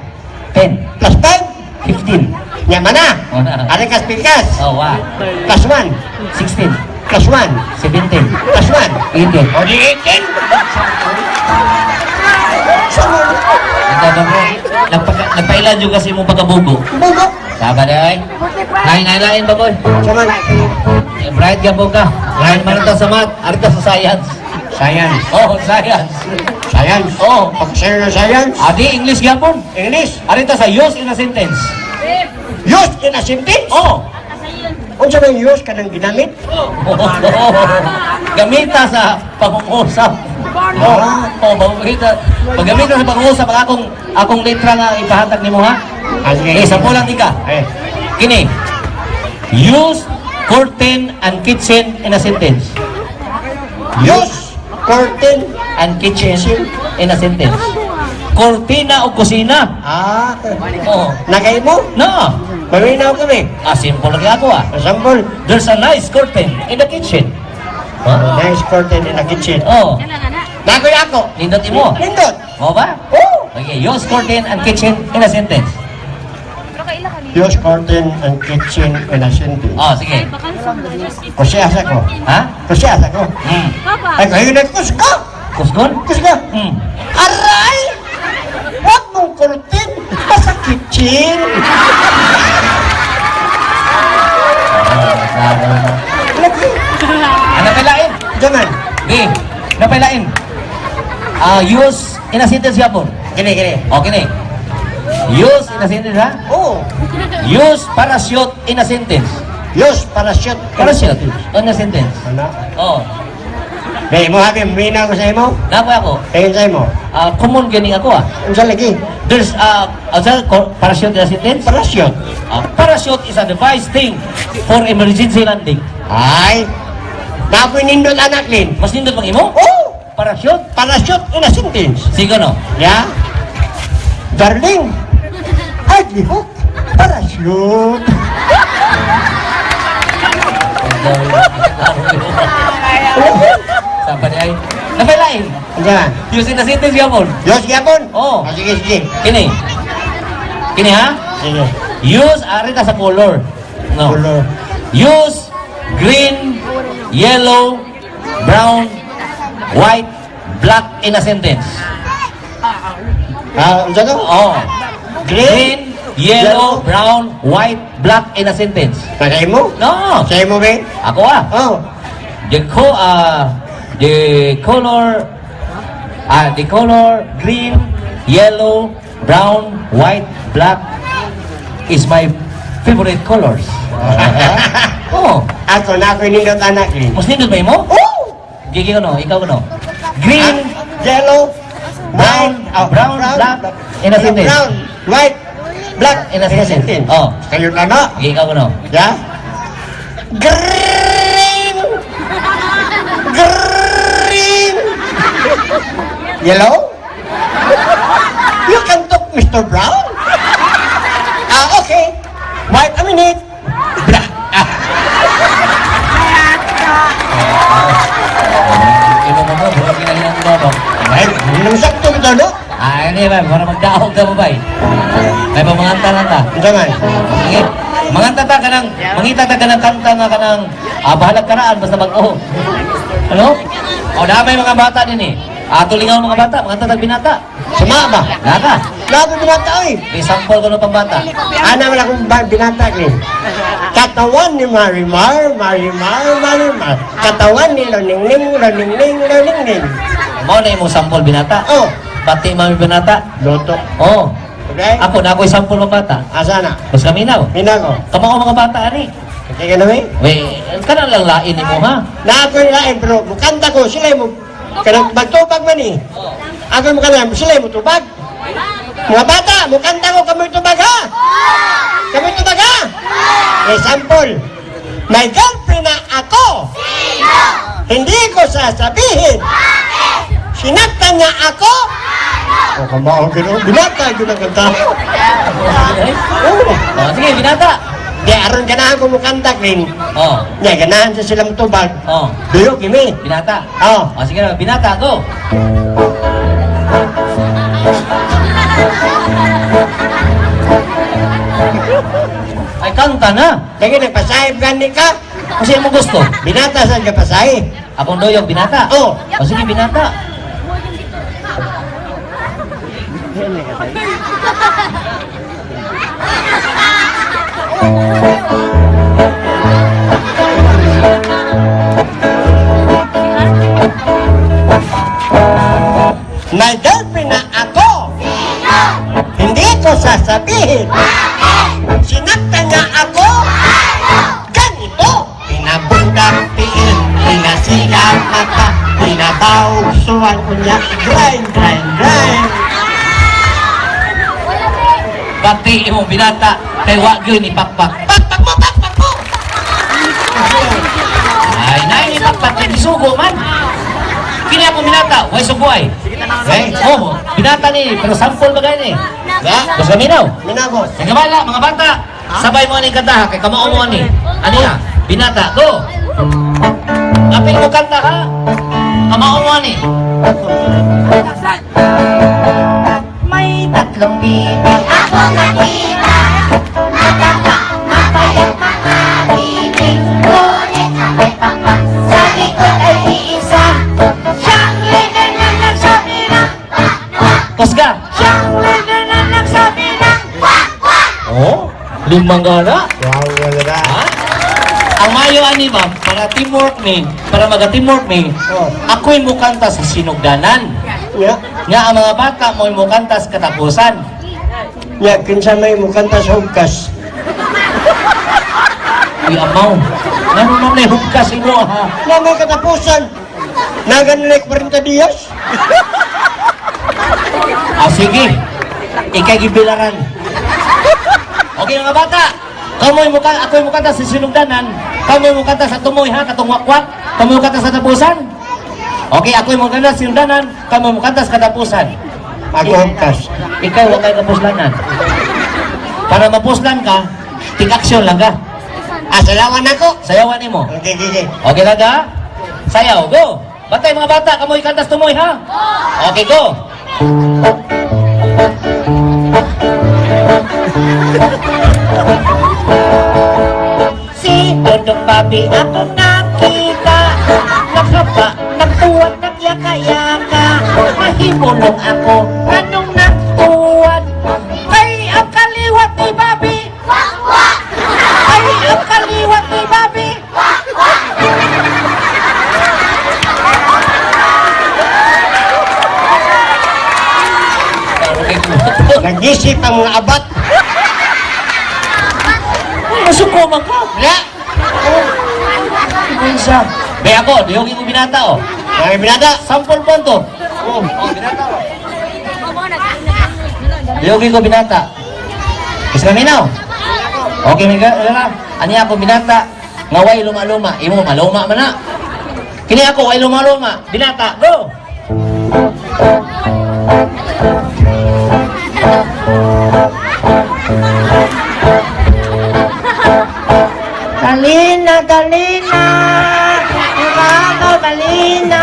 Speaker 2: 10.
Speaker 3: plus 5?
Speaker 2: 15.
Speaker 3: Yaman na!
Speaker 2: Oh, na.
Speaker 3: Ari kas pikas!
Speaker 2: Oh, wow.
Speaker 3: Plus 1
Speaker 2: 16.
Speaker 3: plus 1
Speaker 2: 17.
Speaker 3: plus 1
Speaker 2: 18.
Speaker 3: O di 18!
Speaker 2: Nagpailan yung kasi mo pagkabugo.
Speaker 3: Bugo!
Speaker 2: Saba na ay. Lain ba boy?
Speaker 3: Saman!
Speaker 2: Bright ka po ka. Lain man ito sa math. Arito sa science.
Speaker 3: Science!
Speaker 2: Oh, science.
Speaker 3: Science!
Speaker 2: Oh.
Speaker 3: Pag-share na science!
Speaker 2: Adi, English gapon.
Speaker 3: English!
Speaker 2: Arito sa use in a sentence.
Speaker 3: Use in a sentence!
Speaker 2: Oh.
Speaker 3: Kung sa may use ka nang ginamit?
Speaker 2: Gamita sa pangungusap. Gamita. Paggamita sa pangungusap ang akong letra nga ipahatag nimo ha.
Speaker 3: Sige.
Speaker 2: Sampulan tika.
Speaker 3: Eh.
Speaker 2: Kini. Use curtain and kitchen in a sentence.
Speaker 3: Use curtain
Speaker 2: And kitchen in a sentence. Cortina o kusina.
Speaker 3: Ah,
Speaker 2: Oh.
Speaker 3: nagay mo?
Speaker 2: No.
Speaker 3: Maminaw kami.
Speaker 2: Simple lagi ako ah.
Speaker 3: Example,
Speaker 2: There's a nice curtain in the kitchen. Huh?
Speaker 3: nice curtain in the kitchen.
Speaker 2: Oh.
Speaker 3: Nagoy ako.
Speaker 2: Nindot mo.
Speaker 3: Nindot.
Speaker 2: O ba?
Speaker 3: Oh.
Speaker 2: Okay, use curtain and kitchen in a sentence.
Speaker 3: Use curtain and kitchen in a sentence.
Speaker 2: Oh, sige.
Speaker 3: Kasi asa ko.
Speaker 2: Ha?
Speaker 3: Kasi asa ko. Ay, kayo na kus ka.
Speaker 2: Kuskon?
Speaker 3: Kus ka.
Speaker 2: Hmm.
Speaker 3: Aray! What akong kurtin sa kitchen. Lagi.
Speaker 2: Ano palain?
Speaker 3: Jaman.
Speaker 2: Di, napailain. Use in a sentence yapon.
Speaker 3: Gini.
Speaker 2: Okay ni. Use in a sentence ha?
Speaker 3: Oh.
Speaker 2: Use parachute in a sentence.
Speaker 3: Yos, parachute.
Speaker 2: Parachute in a sentence.
Speaker 3: Ano?
Speaker 2: Oh,
Speaker 3: May mo habi, mina ko sa imo.
Speaker 2: nakoy ako.
Speaker 3: Tingin sa imo.
Speaker 2: Common gani ako ah.
Speaker 3: Unsa lagi?
Speaker 2: There's parachute in a sentence.
Speaker 3: Parachute.
Speaker 2: Parachute is a device thing for emergency landing.
Speaker 3: Ay. Napoy nindot anak lin.
Speaker 2: Mas nindot pang imo?
Speaker 3: Oh.
Speaker 2: Parachute?
Speaker 3: Parachute in a sentence.
Speaker 2: Sige no.
Speaker 3: Ya. Darling. I hope parachute.
Speaker 2: Sapa ni ay. Napailain.
Speaker 3: Unsa?
Speaker 2: Use in a sentence yapon.
Speaker 3: Yos gyapon.
Speaker 2: Oh.
Speaker 3: Sige.
Speaker 2: Kini. Kini ha?
Speaker 3: Sige.
Speaker 2: Use arita sa color. No.
Speaker 3: Color.
Speaker 2: Use green, yellow, brown, white, black in a sentence.
Speaker 3: Unsa to?
Speaker 2: Oh. Green, yellow, brown, white, black in a sentence.
Speaker 3: Sa imo?
Speaker 2: No.
Speaker 3: Sa imo be?
Speaker 2: Ako ah.
Speaker 3: Oh.
Speaker 2: The color green, yellow, brown, white, black is my favorite colors. Oh.
Speaker 3: Ako na ako nindot anak lin.
Speaker 2: Mas nindot ba mo?
Speaker 3: Oh.
Speaker 2: Gigi ko no, ikaw ko no. Green,
Speaker 3: Yellow,
Speaker 2: brown, brown, black, in a sentence.
Speaker 3: Brown, white, black,
Speaker 2: In a sentence. Oh.
Speaker 3: Kayo na na.
Speaker 2: Gigi ikaw ko no.
Speaker 3: Ya? Green! Green! Yellow? You can talk, Mr. Brown? Okay. White a minute. Black.
Speaker 2: Imo mo mo, buka kinahinan ko no.
Speaker 3: Ay, nang sakto kita, no?
Speaker 2: Ini ba, para magdaog ka mo ba? May pamanganta lang ta.
Speaker 3: Jangan.
Speaker 2: Sige. Manganta ta ka ng, mangita ta ka ng kanta nga ka ng bahalag karaan, basta mag-o. Ano? O, damay mga bata din eh. Tulingaw mga bata, manganta tag binata.
Speaker 3: Sama ba?
Speaker 2: Naka.
Speaker 3: Lago binata, oy.
Speaker 2: May sample ko ng pambata.
Speaker 3: Ana wala akong binata ni. Katawan ni Marimar. Katawan ni Loningning.
Speaker 2: Mo na yung sample binata.
Speaker 3: Oh,
Speaker 2: Pati mga binata.
Speaker 3: loto.
Speaker 2: Oh.
Speaker 3: Okay?
Speaker 2: Ako na ako'y sample ng bata.
Speaker 3: Asa na?
Speaker 2: Basta kaminaw.
Speaker 3: Minago.
Speaker 2: Kamao mga bata ani.
Speaker 3: Okay ka na, eh?
Speaker 2: We, kanang lang lain ni mo ha.
Speaker 3: Na ako yung lain, pero mukanta ko, sila mo, kanang magtubag man eh. Ako mo kanang, sila mo tubag. Mga bata, mukanta ko, kami tubag ha? Kami tubag ha? Example, may girlfriend na ako. Hindi ko sasabihin. Sinaktan niya ako. O, kamao gano'n. Binata, gano'n kanta.
Speaker 2: Oh, sige, binata.
Speaker 3: Di, aron ganahan ko mukanta, Klin.
Speaker 2: Oh.
Speaker 3: Di, ganahan sa silang tubag.
Speaker 2: Oh.
Speaker 3: Duyok, kimi.
Speaker 2: Binata.
Speaker 3: Oh.
Speaker 2: O sige na, binata, go! Ay, kanta na!
Speaker 3: Lagi nagpasahib gani ka.
Speaker 2: Kasi mo gusto.
Speaker 3: Binata saan ka pasahib?
Speaker 2: Akong doyong binata.
Speaker 3: Oh.
Speaker 2: O sige, binata.
Speaker 3: May girlfriend na ako. Hindi ko sasabihin. Sinaktan niya ako. Ganito. Pinabundak piin, pinasigaw mata, pinabawsuan ko niya. Grind.
Speaker 2: Pati imong binata, kay wagyo ni Pakpak.
Speaker 3: Pakpak mo.
Speaker 2: Ay, nain ni Pakpak, kay gisugo man. Kini ako binata, way subuay. Oh, binata ni, pero sample bagay ni.
Speaker 3: Ya?
Speaker 2: Gusto kaminaw?
Speaker 3: Minago.
Speaker 2: Sa kabala, mga bata, sabay mo ni kanta, kay kamao mo ni. Ano ya? Binata, go! Apil mo kanta ha? Kamao mo ni.
Speaker 5: May tatlong bibi ako nakita. Mapayat mga bibig. Ngunit ang may pakpak sa likod ay iisa. Siyang leader na nagsabi na
Speaker 2: Kusga!
Speaker 5: Siyang leader na
Speaker 2: Limang gana?
Speaker 3: Wow, wala na.
Speaker 2: Ha? Ang mayo ani ma'am, para teamwork ni, para maga-teamwork ni,
Speaker 3: Oh.
Speaker 2: ako'y mukanta sa sinugdanan.
Speaker 3: Ya,
Speaker 2: Nga ang mga bata mo'y mukanta sa katapusan.
Speaker 3: ya, kinsa may mukanta sa hugkas.
Speaker 2: Ay amaw, ano man may hugkas mo ha?
Speaker 3: Na may katapusan. Naganlik 40 Dias.
Speaker 2: Ah sige, ikay gibilangan. Okay mga bata, ako'y mukanta sa sinugdanan, kamo'y mukanta sa tumoy ha, katong wakwak, kamo'y mukanta sa tapusan. Okay, ako'y mukanta sa sinugdanan, kamo'y mukanta sa katapusan.
Speaker 3: Ako hugkas.
Speaker 2: Ikaw, huwag kayo kapuslanan. Para mapuslan ka, take action lang ka.
Speaker 3: Salawan ako.
Speaker 2: Sayawan mo.
Speaker 3: Okay, okay.
Speaker 2: Okay lang ka? Sayaw, go! Batay mga bata, kamoy kantas tumoy ha? Okay, go! Si Dodong Babi ako nakita, naghaba, nagtuwad, nagyaka-yaka, mahimulong ako, anong nagtuwad? Ay, ang kaliwat ni Babi! Ay, ang kaliwat ni Babi!
Speaker 3: Nag-isip ang mga abat.
Speaker 2: Masukuman ka!
Speaker 3: Ya,
Speaker 2: Ano isa? Be ako, diyogin ko binata oh.
Speaker 3: may binada.
Speaker 2: Sampol punto. Oh, binata oh. Diyogin ko binata. Is kami now? Okay, may gala. Ani ako binata. Ngaway luma-luma. Imo maluma man na. Kini ako, way luma-luma. Binata, go!
Speaker 6: Galina, Galina, Ibabaw, Galina,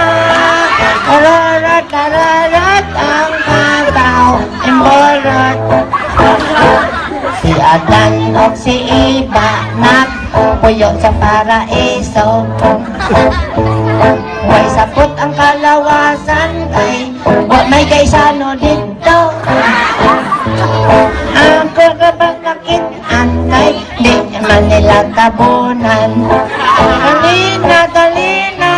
Speaker 6: Kararat, kararat, ang kabaw, imborot. Si Adan o si Iba, nagpuyo sa paraiso. Way sapot ang kalawasan, kay may kaisano dito. Ang kagabakakit, antay, di naman nila tabunan. Galina, Galina,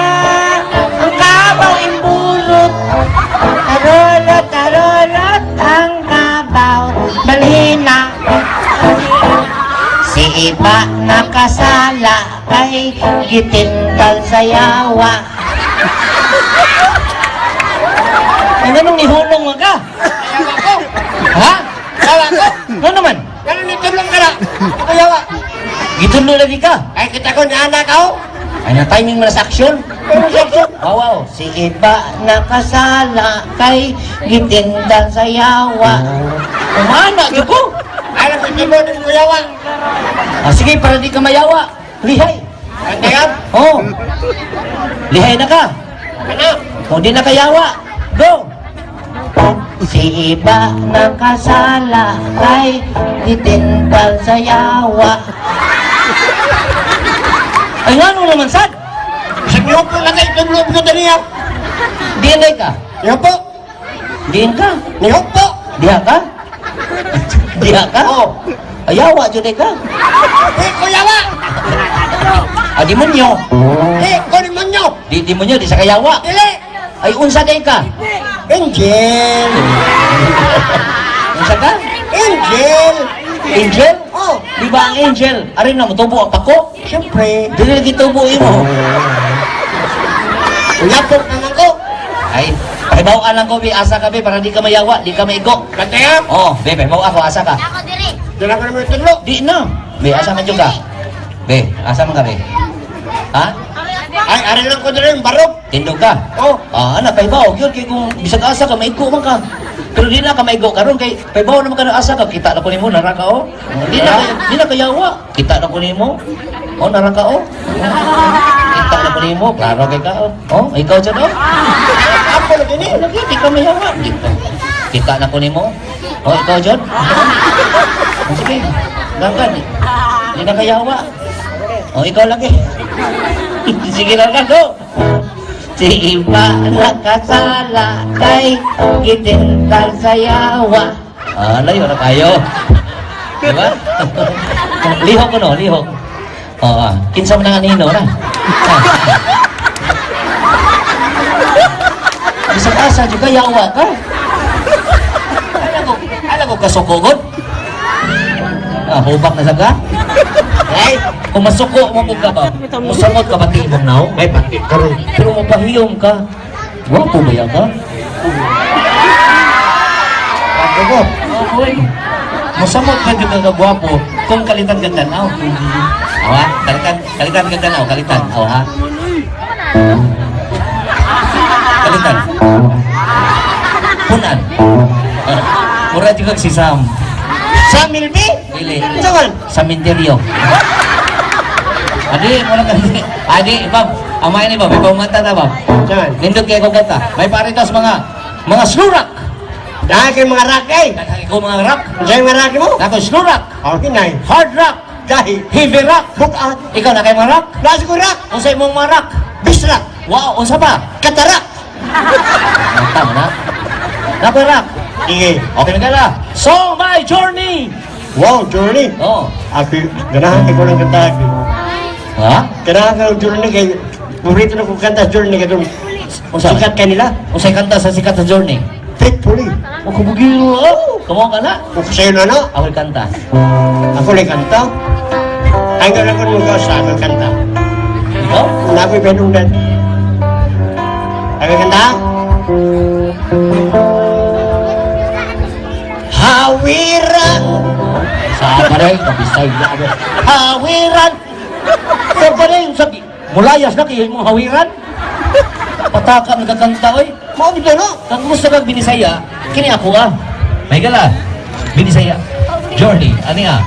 Speaker 6: ang kabaw imburot. Tarolot, tarolot, ang kabaw, balina. Si Iba nakasala, kay gitintal sa yawa.
Speaker 2: Ang ganong nihulong mo ka? Ha?
Speaker 3: Kala ko.
Speaker 2: Ano naman?
Speaker 3: Ganun nito lang ka na. Kayawa.
Speaker 2: Gitulo lagi ka.
Speaker 3: Ay, kita ko ni anak ako.
Speaker 2: Ay na timing mo na sa aksyon. Wow, wow.
Speaker 6: Si Iba nakasala, kay gitintal sa yawa.
Speaker 2: Umana, yun ko.
Speaker 3: Alam ko, hindi mo din kuyawa.
Speaker 2: Ah, sige, para di ka mayawa. Lihay.
Speaker 3: Ano yan?
Speaker 2: Oh. Lihay na ka.
Speaker 3: Ano?
Speaker 2: O di na kayawa. Go.
Speaker 6: Si Iba nakasala, kay gitintal sa yawa.
Speaker 2: Ay nga nung naman sad.
Speaker 3: Sa niyo po lang kayo tulog ko daniya.
Speaker 2: Dinay ka.
Speaker 3: Niyo po.
Speaker 2: Din ka.
Speaker 3: Niyo po.
Speaker 2: Diha ka. Diha ka.
Speaker 3: Oh.
Speaker 2: Ayawa, dyan ka.
Speaker 3: Eh, kuyawa.
Speaker 2: Ah, demonyo.
Speaker 3: Eh, kunimonyo.
Speaker 2: Di mo nyo, di sa kayawa.
Speaker 3: Dili.
Speaker 2: Ay, unsa day ka.
Speaker 3: Angel.
Speaker 2: Unsa ka?
Speaker 3: Angel.
Speaker 2: Angel?
Speaker 3: Oh,
Speaker 2: Di ba ang angel? Arin na, mutubo ang pako.
Speaker 3: siyempre.
Speaker 2: Dili lagi tubuin mo.
Speaker 3: Uyapok naman ko.
Speaker 2: Ay, pakibawaan lang ko, Bi. Asa ka, Bi, para di ka mayawa, di ka maigo.
Speaker 3: Kantaya.
Speaker 2: Oh, Be, pakibaw ako, asa ka.
Speaker 3: Dala ko naman tulog.
Speaker 2: Di na. Be, asa man ka? Be, asa man ka, Be? Ha?
Speaker 3: Ay, ari lang ko dala yung barok.
Speaker 2: Tindog ka?
Speaker 3: Oh,
Speaker 2: Ah, anak, pahibaw. Yun, kaya kung bisag asa ka, maigo man ka. Pero di na ka maigo karon kay pahibaw naman ka na asa ka. Kita na ko nimo, naraka o. Di na kayawa. Kita na ko nimo. O, naraka o. Kita na ko nimo, klaro kay ka o. Oh, ikaw dyan o.
Speaker 3: ako na din eh.
Speaker 2: Lagi, di ka mayawa. Kita na ko nimo. O, ikaw dyan. O, sige, ganggan. Di na kayawa. O, ikaw lagi. Sige lang ka, go. Si Iba nakasala, kay gitintal sa yawa. Ah, layo na kayo. Di ba? Lihok ko no, lihok. Oo, kinsa mo na nga nino na. Isang asa, juga yawa ka. Alam ko kasukogod. Hubak na saga. Ay, kung masuko mo ka ba, musamot ka pati ibang nao.
Speaker 3: May pati karon.
Speaker 2: Pero mapahiyom ka. Wapo ba yan ka?
Speaker 3: Pagko ko.
Speaker 2: Oy. Musamot ka din ka gwapo kung kalitan ka tanaw. Awa, kalitan ka tanaw, kalitan. Awa ha. Kalitan. Punan. Mura juga si Sam.
Speaker 3: Sa Milby?
Speaker 2: Dili.
Speaker 3: Saan?
Speaker 2: Sa Minterio. Adi, muna ka. Adi, Bob. Amay ni Bob. May pumanta na, Bob.
Speaker 3: Saan?
Speaker 2: Nindot kayo kong kanta. May paritas mga slurak.
Speaker 3: Dahil kayo mga rock eh.
Speaker 2: Kaya ko mga rock.
Speaker 3: Diyan mga rock mo?
Speaker 2: Ako slurak.
Speaker 3: Okay na eh.
Speaker 2: Hard rock.
Speaker 3: Dahil.
Speaker 2: Heavy rock.
Speaker 3: Bukat.
Speaker 2: Ikaw na kayo mga rock.
Speaker 3: Nasa ko rock.
Speaker 2: Unsay mong mga rock.
Speaker 3: Bisrak.
Speaker 2: Wow, unsa ba?
Speaker 3: Katarak.
Speaker 2: Tama na. Napa rock.
Speaker 3: Sige.
Speaker 2: Okay na kala. So, my journey.
Speaker 3: Wow, journey.
Speaker 2: Oh.
Speaker 3: Ako, ganahan ko ng kanta.
Speaker 2: Ha?
Speaker 3: Ganahan ko ng journey kay... Paborito na kong kanta journey kay doon.
Speaker 2: Unsa?
Speaker 3: Sikat kanila.
Speaker 2: Unsay kanta sa sikat sa journey?
Speaker 3: Faithfully.
Speaker 2: O kubugiro. Oh, kamo ka na.
Speaker 3: Kung sa'yo na no?
Speaker 2: Ako kanta.
Speaker 3: Ako lang kanta. Hanggang ako nung sa ako kanta.
Speaker 2: Ikaw?
Speaker 3: Wala ko'y penundan. Ako kanta? Hawiran.
Speaker 2: Sa rin, kabisay na ako. Hawiran! Sa rin, sabi, mulayas na kayo mong hawiran. Pataka nagkakanta, oy.
Speaker 3: Mau dito no?
Speaker 2: Kung gusto kang binisaya, kini ako ah. May gala, binisaya. Journey, ani ah.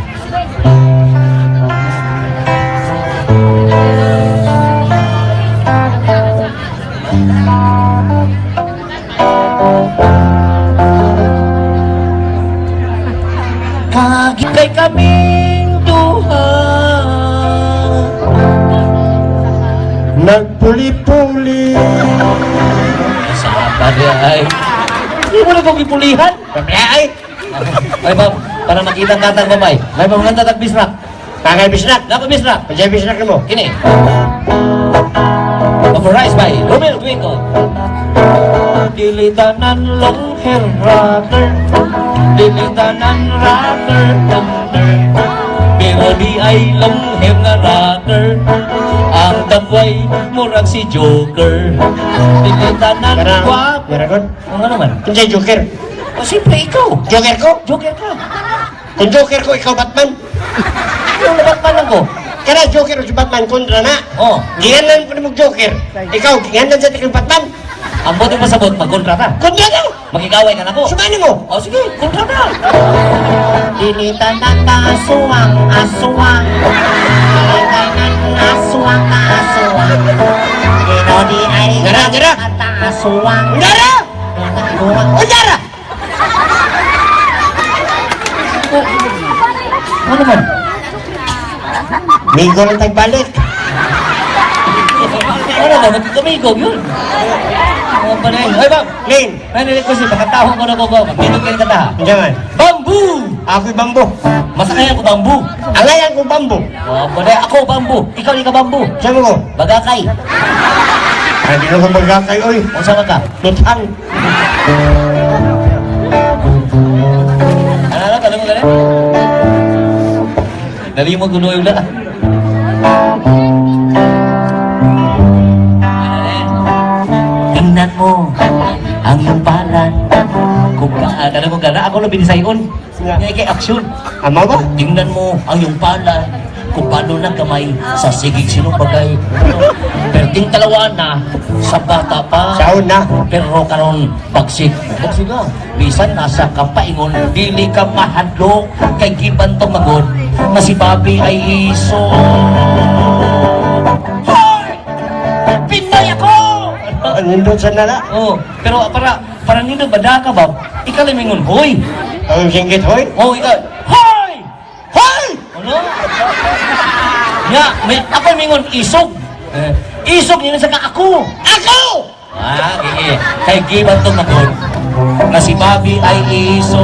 Speaker 2: Kagikay kaming duha.
Speaker 3: Nagpuli-puli.
Speaker 2: Saan niya ay? Hindi mo na kong ipulihan.
Speaker 3: Ay,
Speaker 2: Ay, Bob, para makita ang katang babay. May pamanganta tag bisrak.
Speaker 3: kakay bisnak.
Speaker 2: Nako bisrak.
Speaker 3: Pajay bisnak mo.
Speaker 2: Kini. Authorized by Romel Duico. Dilitanan long hair rocker. Dilitanan rocker thunder. Pero di ay long hair nga rocker. Ang dagway murag si Joker. Dilitanan
Speaker 3: Karang,
Speaker 2: guwapo.
Speaker 3: Maragon.
Speaker 2: Ano naman?
Speaker 3: Kunsay Joker?
Speaker 2: O siyempre ikaw.
Speaker 3: Joker ko?
Speaker 2: Joker ka.
Speaker 3: Kung Joker ko, ikaw Batman.
Speaker 2: Yung labat pa lang ko.
Speaker 3: Kaya Joker o si Batman kontra na.
Speaker 2: Oh,
Speaker 3: Gihanan ko ni mong Joker. Ikaw, gihanan sa tikong Batman.
Speaker 2: ang buti pa sabot, magkontra ka.
Speaker 3: Kontra na.
Speaker 2: Magkikaway ka na ko.
Speaker 3: Sumani mo.
Speaker 2: O sige, kontra ka.
Speaker 6: Dilitan ng aswang, aswang. Dilitan ng aswang, aswang. Dino di ay
Speaker 3: Dara, dara.
Speaker 6: kata aswang.
Speaker 3: Undara!
Speaker 6: Aswang.
Speaker 3: Undara!
Speaker 2: Ano naman?
Speaker 3: Migo lang tagbalik.
Speaker 2: Ano naman? Magkakamigog yun. Ano pa na yun? Ay, Bob!
Speaker 3: Lin,
Speaker 2: Nanilit ko siya, makatahong ko na ko, Bob. Magpinod kayo kata.
Speaker 3: jangan.
Speaker 2: Bamboo!
Speaker 3: Ako'y bambu.
Speaker 2: Masakay ako bamboo.
Speaker 3: Alayan ko bambu.
Speaker 2: O, pwede ako bamboo. Ikaw di ka bamboo.
Speaker 3: Sabi mo,
Speaker 2: Bagakay.
Speaker 3: hindi na ko magkakay, oy.
Speaker 2: O sama ka?
Speaker 3: Lutang.
Speaker 2: Ano, tanong mo ganun? Dali mo kuno yung lahat. Tingnan mo ang iyong palan. Kung alam mo gana, ako lang binisayon. Nga kay aksyon.
Speaker 3: Ama ba?
Speaker 2: Tingnan mo ang iyong palan. Kung paano ng kamay sa sigig sinong bagay. Perting talawa na sa bata pa.
Speaker 3: Saon na.
Speaker 2: Pero karon bagsig. Bagsig ka. Bisan nasa kapaingon, dili ka mahadlok kay giban tumagod. Nga si Bobby ay iso. Hoy! Pinay ako!
Speaker 3: Nindot sa nala.
Speaker 2: Oh, pero para nindot bada ka ba? Ikaw limingon, hoy!
Speaker 3: Ang singgit, hoy.
Speaker 2: Oh, ikaw, hoy!
Speaker 3: Hoy!
Speaker 2: Ano? Nga, ako limingon, isog. Isog niya sa ako.
Speaker 3: Ako!
Speaker 2: Ah, sige. Kay giban tumagod. Na si Bobby ay iso.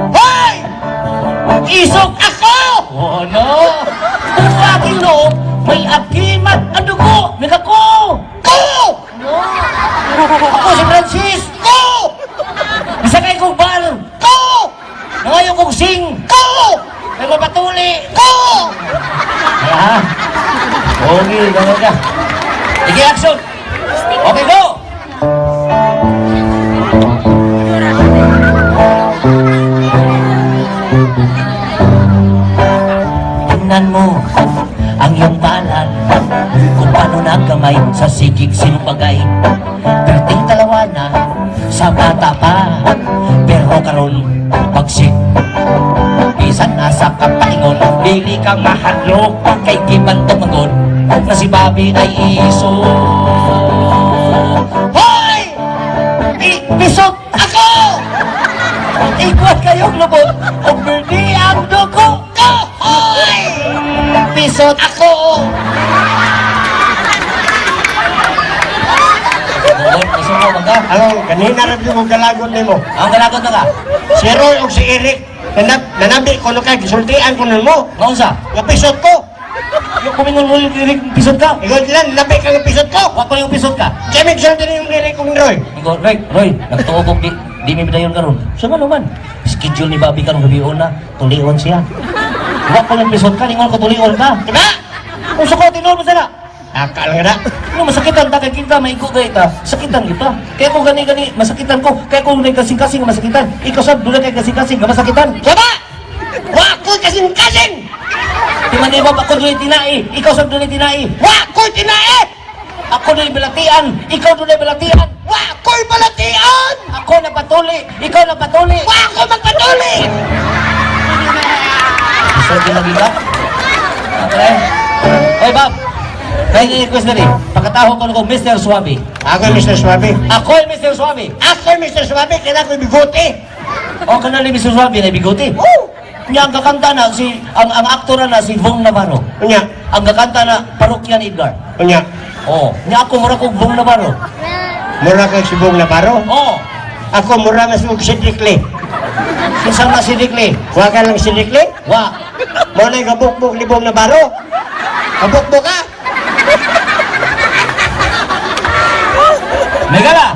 Speaker 3: Hoy!
Speaker 6: Mag-isog ako! Oh, no! Kung aking loob, may agimat ang dugo! May ako!
Speaker 3: Ko!
Speaker 6: Ako si Francis!
Speaker 3: Ko!
Speaker 6: Bisa kayo kong bar!
Speaker 3: Ko!
Speaker 6: Nangayon kong sing!
Speaker 3: Ko!
Speaker 6: May mapatuli!
Speaker 3: Ko!
Speaker 6: Ah, okay, gano'n ka. Sige, action! Okay, go! Tingnan mo ang iyong balan kung paano nagkamay sa sigig sinubagay. Perting dalawa na sa bata pa, pero karon pagsig bisan nasa kapaingon, dili kang mahadlok kay giban tumangon na si Bobby ay iso. Hoy! Bisot ako! Igual kayong lubot o birdi ang dugo ko! Hoy! Bisot ako! Doon, masumo ka.
Speaker 3: Ano, kanina rin yung galagon ni mo.
Speaker 6: Ang galagot na ka.
Speaker 3: Si Roy o si Eric, nanabi ko no kay gisultian ko nun mo.
Speaker 6: Ngayon sa?
Speaker 3: Nga pisot ko.
Speaker 6: Yung kumingon mo yung lirik, pisot ka.
Speaker 3: Ikaw lang, nanabi ka ng pisot ko.
Speaker 6: Wag ko yung pisot ka.
Speaker 3: Kaya may gisulti na yung Eric kong Roy.
Speaker 6: Ikaw, Roy, nagtuobog di may bidayon karon. So ano man? Schedule ni Bobby karong gabion na, tulion siya. Wag ko yung pisot ka, ningon ko tulion ka.
Speaker 3: Diba?
Speaker 6: Kung sa ko, tinol mo sana.
Speaker 3: Akal nga na.
Speaker 6: Ano, masakitan ta kay kita, maigo ka ita. Sakitan kita. Kaya kung gani-gani, masakitan ko. Kaya kung may kasing-kasing masakitan. Ikaw sab, doon kay kasing-kasing nga masakitan.
Speaker 3: Diba? Wako'y kasing-kasing!
Speaker 6: Di man iba, ako doon tinai. Ikaw sab doon tinai.
Speaker 3: Wako'y tinae!
Speaker 6: Ako doon balatian. Ikaw doon balatian.
Speaker 3: Wako'y balatian!
Speaker 6: Ako na patuli. Ikaw na patuli.
Speaker 3: Wako magpatuli!
Speaker 6: So, lagi ba? Okay. Hey, Bob. Kaya i-request na rin. Pagkataho ko ko, Mr. Suabe.
Speaker 3: Ako yung Mr. Suabe.
Speaker 6: Ako yung Mr. Suabe.
Speaker 3: Ako yung Mr. Suabe, kaya ako yung bigote.
Speaker 6: O ka na ni Mr. Suabe na bigote.
Speaker 3: Oh!
Speaker 6: Niya ang kakanta na, ang aktor na si Vong Navarro.
Speaker 3: Unya,
Speaker 6: Ang kakanta na, Parokyan Edgar.
Speaker 3: unya.
Speaker 6: Oh, niya ako mura kong Vong Navarro.
Speaker 3: Mura kang sibong na paro.
Speaker 6: Oh,
Speaker 3: Ako mura nga sibong si Dikli.
Speaker 6: isang na si Dikli.
Speaker 3: Huwag ka lang si Dikli.
Speaker 6: Wa,
Speaker 3: Mo na yung kabukbuk libong na baro. Kabukbuk ka.
Speaker 6: Megala.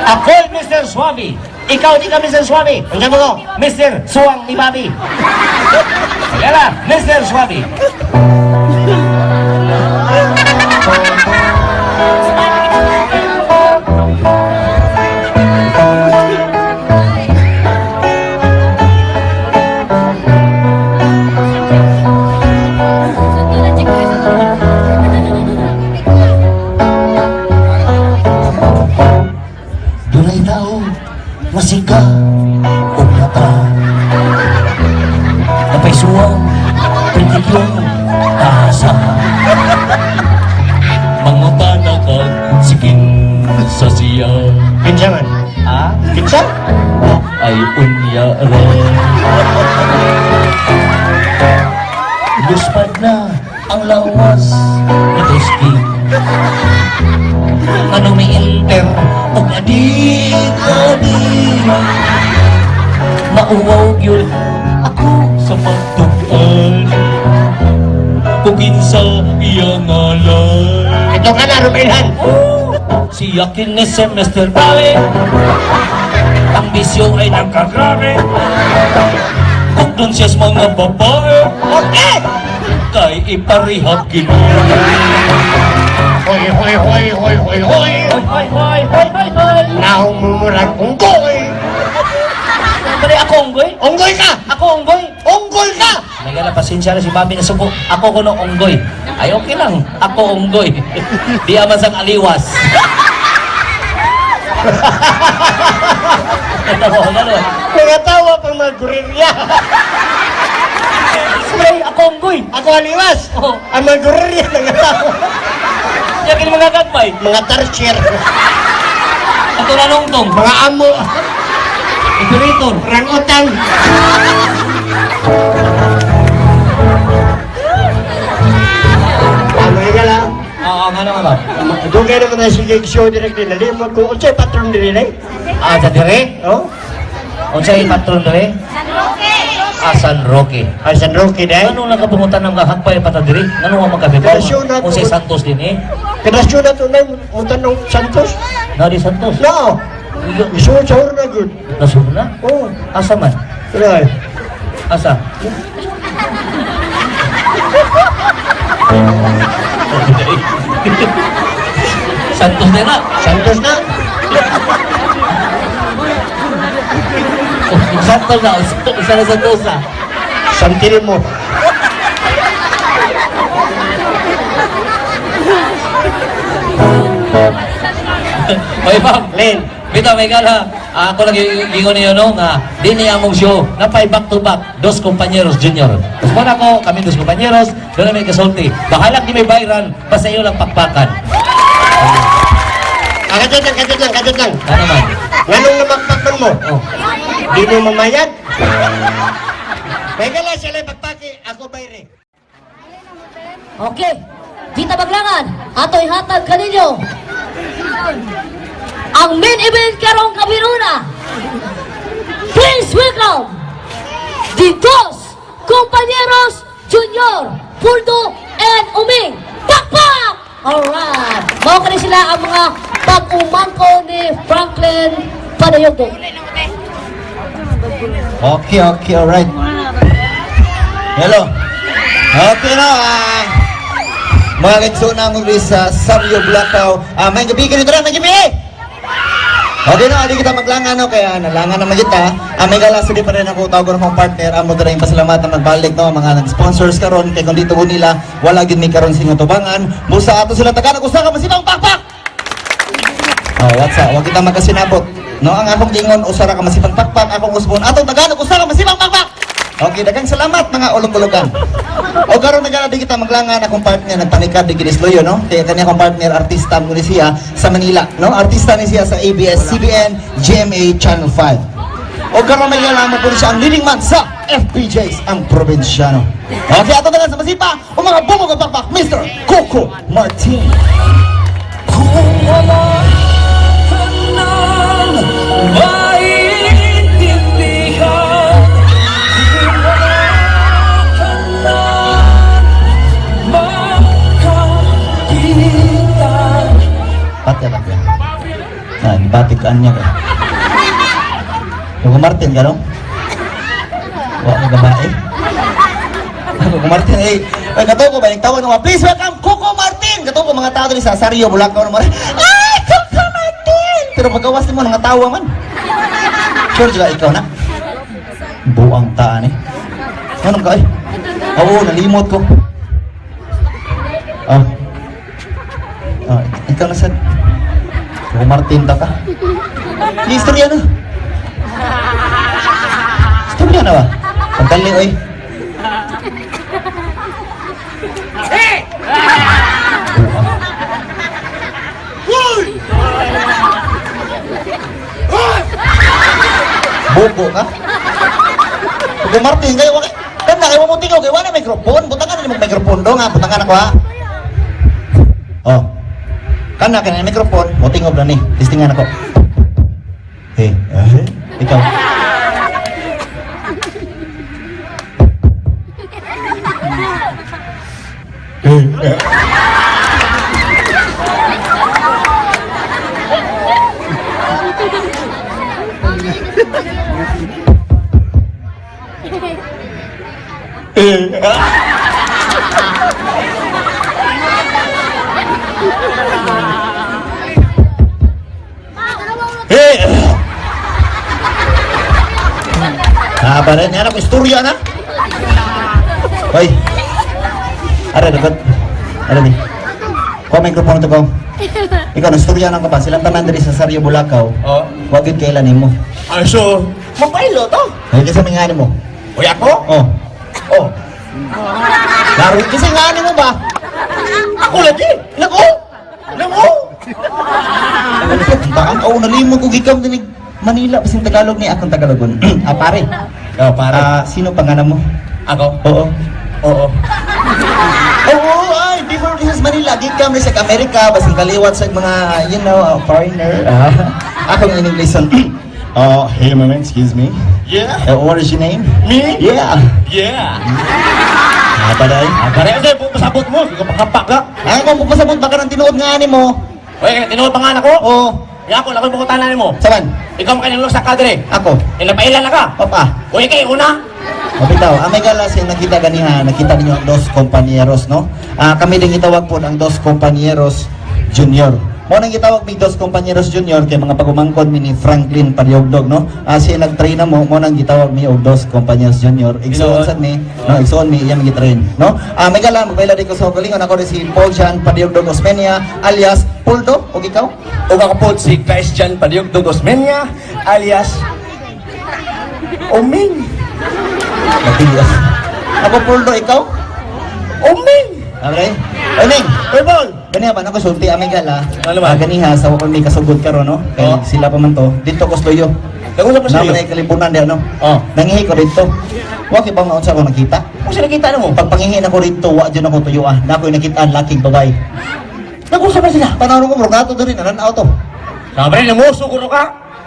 Speaker 6: Ako yung Mr. Suabe. Ikaw di ka Mr. Suabe.
Speaker 3: Ang sabi ko,
Speaker 6: Mr. Suwang ni Bobby. Megala, Mr. Suabe. Dunay tao, masika, o mata. Napay suwang, kritikyon, tahasa. Mga panakag, sikin sa siya.
Speaker 3: kinsa man.
Speaker 6: Ah,
Speaker 3: Kinsa?
Speaker 6: ay unya rin. Luspad na ang lawas ni Tusking. Ano may ilter o adik-adik. Mauwaw yun ako sa pagtukan. Kung kinsa iya ngalan.
Speaker 3: Ito ka na, Rumelhan.
Speaker 6: Si Yakin ni Semester Bawe. Ang bisyo ay nagkagrabe. Kung doon siya sa mga babae,
Speaker 3: Okay!
Speaker 6: kay iparihab gini.
Speaker 3: Hoy, hoy, hoy, hoy, hoy, hoy.
Speaker 6: Hoy, hoy, hoy, hoy, hoy, hoy.
Speaker 3: Naong mumurag unggoy.
Speaker 6: Bali ako unggoy?
Speaker 3: Unggoy ka!
Speaker 6: Ako unggoy?
Speaker 3: Unggoy ka!
Speaker 6: May gala, pasensya na si Bobby na suko. Ako ko no unggoy. Ay, okay lang. Ako unggoy. Di aman sang aliwas. Ito mo, gano'n.
Speaker 3: Nangatawa pang mga gurirya.
Speaker 6: Ay, ako unggoy.
Speaker 3: Ako aliwas.
Speaker 6: Oh.
Speaker 3: Ang mga gurirya nangatawa.
Speaker 6: Yakin mga gagmay.
Speaker 3: Mga tarsier.
Speaker 6: Ako nanongtong.
Speaker 3: Mga amo.
Speaker 6: Ipiriton.
Speaker 3: Rangutan. Mga gala.
Speaker 6: Oo, nga naman ba?
Speaker 3: Dugay naman na sige show direct din. Nalimot ko. Unsay patron din eh.
Speaker 6: Ah, sa dire?
Speaker 3: Oh?
Speaker 6: Unsay patron dire?
Speaker 2: Asan Roque.
Speaker 3: Ay, San Roque dahil.
Speaker 2: Ano lang kapungutan ng kahagpay patadiri? Ano ang magkabibaw?
Speaker 3: Relasyon na
Speaker 2: O si
Speaker 3: to.
Speaker 2: Santos din eh?
Speaker 3: Kinasyon na ito na yung tanong Santos.
Speaker 2: Nari Santos?
Speaker 3: No! Isuot-suot na good.
Speaker 2: Nasuro na?
Speaker 3: Oo.
Speaker 2: Asa man?
Speaker 3: Right.
Speaker 2: Asa? Santos din na.
Speaker 3: Santos na.
Speaker 2: Santos na. Isa na Santos na.
Speaker 3: Santilin mo.
Speaker 2: Oy, ma'am.
Speaker 3: Len.
Speaker 2: Bitaw, may gala. Ako lang gingon niyo no nga di niya among show napay back to back dos compañeros junior. Tapos muna ko kami dos compañeros doon na may kasulti. Bahala di may viral basta iyo lang pakpakan.
Speaker 3: Kadit lang.
Speaker 2: Ano man?
Speaker 3: Nganong namakpakan mo?
Speaker 2: Oh.
Speaker 3: Di mo mamayad? May gala sila pagpaki, ako bayre.
Speaker 1: Okay, Vita Baglangan, ato'y hatag kaninyo. Ang main event karong kabiruna. Please welcome the dos compañeros Junior, Puldo, and Uming. Pakpak! Alright. Mao kani sila ang mga pag-umangko ni Franklin Panayogdo.
Speaker 7: Okay, alright. Hello. Okay na, mga kagsuna mo sa Saryo Blacao. May gabi ka nito rin, may gabi! Okay na, di kita maglangan, no? Kaya nalangan naman kita. May galas, hindi pa rin ako tawag ng mga partner. Amo na rin pasalamatan magbalik, no? Mga nag-sponsors karon kay kung dito ko nila, wala gid may karon sing tubangan. Busa ato sila taga usa ka masibang pakpak! Oh, what's up? Huwag kita magkasinabot. No, ang akong gingon, usara ka masibang pakpak. Akong usbon, atong taga usa ka masibang pakpak! Okay, dagang salamat mga ulog-ulogan. O karon nagana di kita maglangan akong partner nagpanikad di Ginisloyo, no? Kaya kanya akong partner artista mo ni siya sa Manila, no? Artista ni siya sa ABS-CBN GMA Channel 5. O karon may nalaman po siya ang leading man sa FPJs ang probinsyano. Okay, ato na sa masipa o mga bumog at pakpak, Mr. Coco Martin. Kung wala ka nang maintindihan, patya ba? Ibatik-an niya ka. Coco Martin ka, no? Wala ka babae? Coco Martin, kataw ko ba? Nagtawag nung please welcome Coco Martin! Kataw ko mga tao ni sa Saryo, Bulacao naman. Ay, Coco Martin! Pero pagkawas mo, nang tawa man. Sure sila, ikaw na? Buang taan eh. Anong ka eh? Oo, nalimot ko. Ikaw na sad. Coco Martin ta ka. Istorya na. Istorya na ba? Pagdali, oy. Buko ka? Coco Martin, kayo wakit. Kan na kayo mamutingaw, kayo wala mikrofon. Butangan na yung mikrofon do nga. Butangan ako ha. Oh. Kan na kaya mikrofon, mutingaw na ni. Listingan ako. Ikaw. Baran anak istorya na. Hoy. Ara dapat. Ara ni. Ko mikrofon to ko. Ikaw na istorya na ka ba? Silang tanan diri sa Saryo, Bulacao.
Speaker 3: Oh.
Speaker 7: Wag gid kailan nimo.
Speaker 3: So, mapailo to.
Speaker 7: Ay kasi mingani mo.
Speaker 3: Uy ako?
Speaker 7: Oh.
Speaker 3: Oh.
Speaker 7: Laro kasi ngani mo ba?
Speaker 3: Ako lagi. Nako.
Speaker 7: Baan o nalimot ko gikam dinig Manila bising Tagalog ni akong Tagalogon. Pare.
Speaker 3: Oh, para.
Speaker 7: Sino pangalan mo?
Speaker 3: Ako?
Speaker 7: Oo.
Speaker 3: Oo.
Speaker 7: Ay, before this is Manila, gikam rin sa Amerika, basing kaliwat sa mga, you know, foreigner. Akong in English. Oh, hey, my man, excuse me.
Speaker 3: Yeah.
Speaker 7: What is your name?
Speaker 3: Me?
Speaker 7: Yeah.
Speaker 3: Yeah.
Speaker 7: Apa day?
Speaker 3: Pare, kasi pasabot mo. Sige pagkapak ka.
Speaker 7: Ay, kung pupasabot baka ng tinuod nga ani mo.
Speaker 3: Uy, tinuod pa nga ako.
Speaker 7: Oh,
Speaker 3: Kaya ako, lakoy pagkutanan mo.
Speaker 7: saban?
Speaker 3: Ikaw makinilong sa kadre.
Speaker 7: Ako.
Speaker 3: Napailan na ka.
Speaker 7: Papa.
Speaker 3: Uy, kayo una.
Speaker 7: Mabitaw, may galas yung nakita ganiha, nakita ninyo ang dos compañeros, no? Kami din itawag po ang dos compañeros junior. Mo nang gitawag mi dos compañeros junior kay mga pagumangkon mi ni Franklin Pariogdog, no? Siya nag-train na mo nang gitawag mi og dos compañeros junior. Igsoon sad mi, no? Igsoon mi iya mi gitrain, no? May gala magbayla di ko sa kalingon ako rin si Paul Jean Pariogdog Osmeña alias Puldo, og ikaw?
Speaker 3: O ako po si Christian Padiogdog Osmeña alias Oming.
Speaker 7: Matigas. Ako Puldo, ikaw?
Speaker 3: Oming.
Speaker 7: Okay? Oning!
Speaker 3: Uy, Paul.
Speaker 7: Ganiha ba nako sulti amay gala?
Speaker 3: Ano ba?
Speaker 7: Ganiha sa wakon mi kasugod karon, no? Kay
Speaker 3: Oh.
Speaker 7: sila pa man to. Dito ko sloyo.
Speaker 3: Dago sa
Speaker 7: Na
Speaker 3: pasayo.
Speaker 7: may kalipunan di ano?
Speaker 3: Oh.
Speaker 7: Nangihi ko dito. Wa kay bang unsa ko nakita?
Speaker 3: Kung sila kita na mo.
Speaker 7: Pag pangihi na ko dito, wa jud ako tuyo ah. Na ko nakita ang laking babae.
Speaker 3: Nag-usap na sila.
Speaker 7: Panahon ko bro gato diri nan auto.
Speaker 3: Sabi rin, namuso ko ka.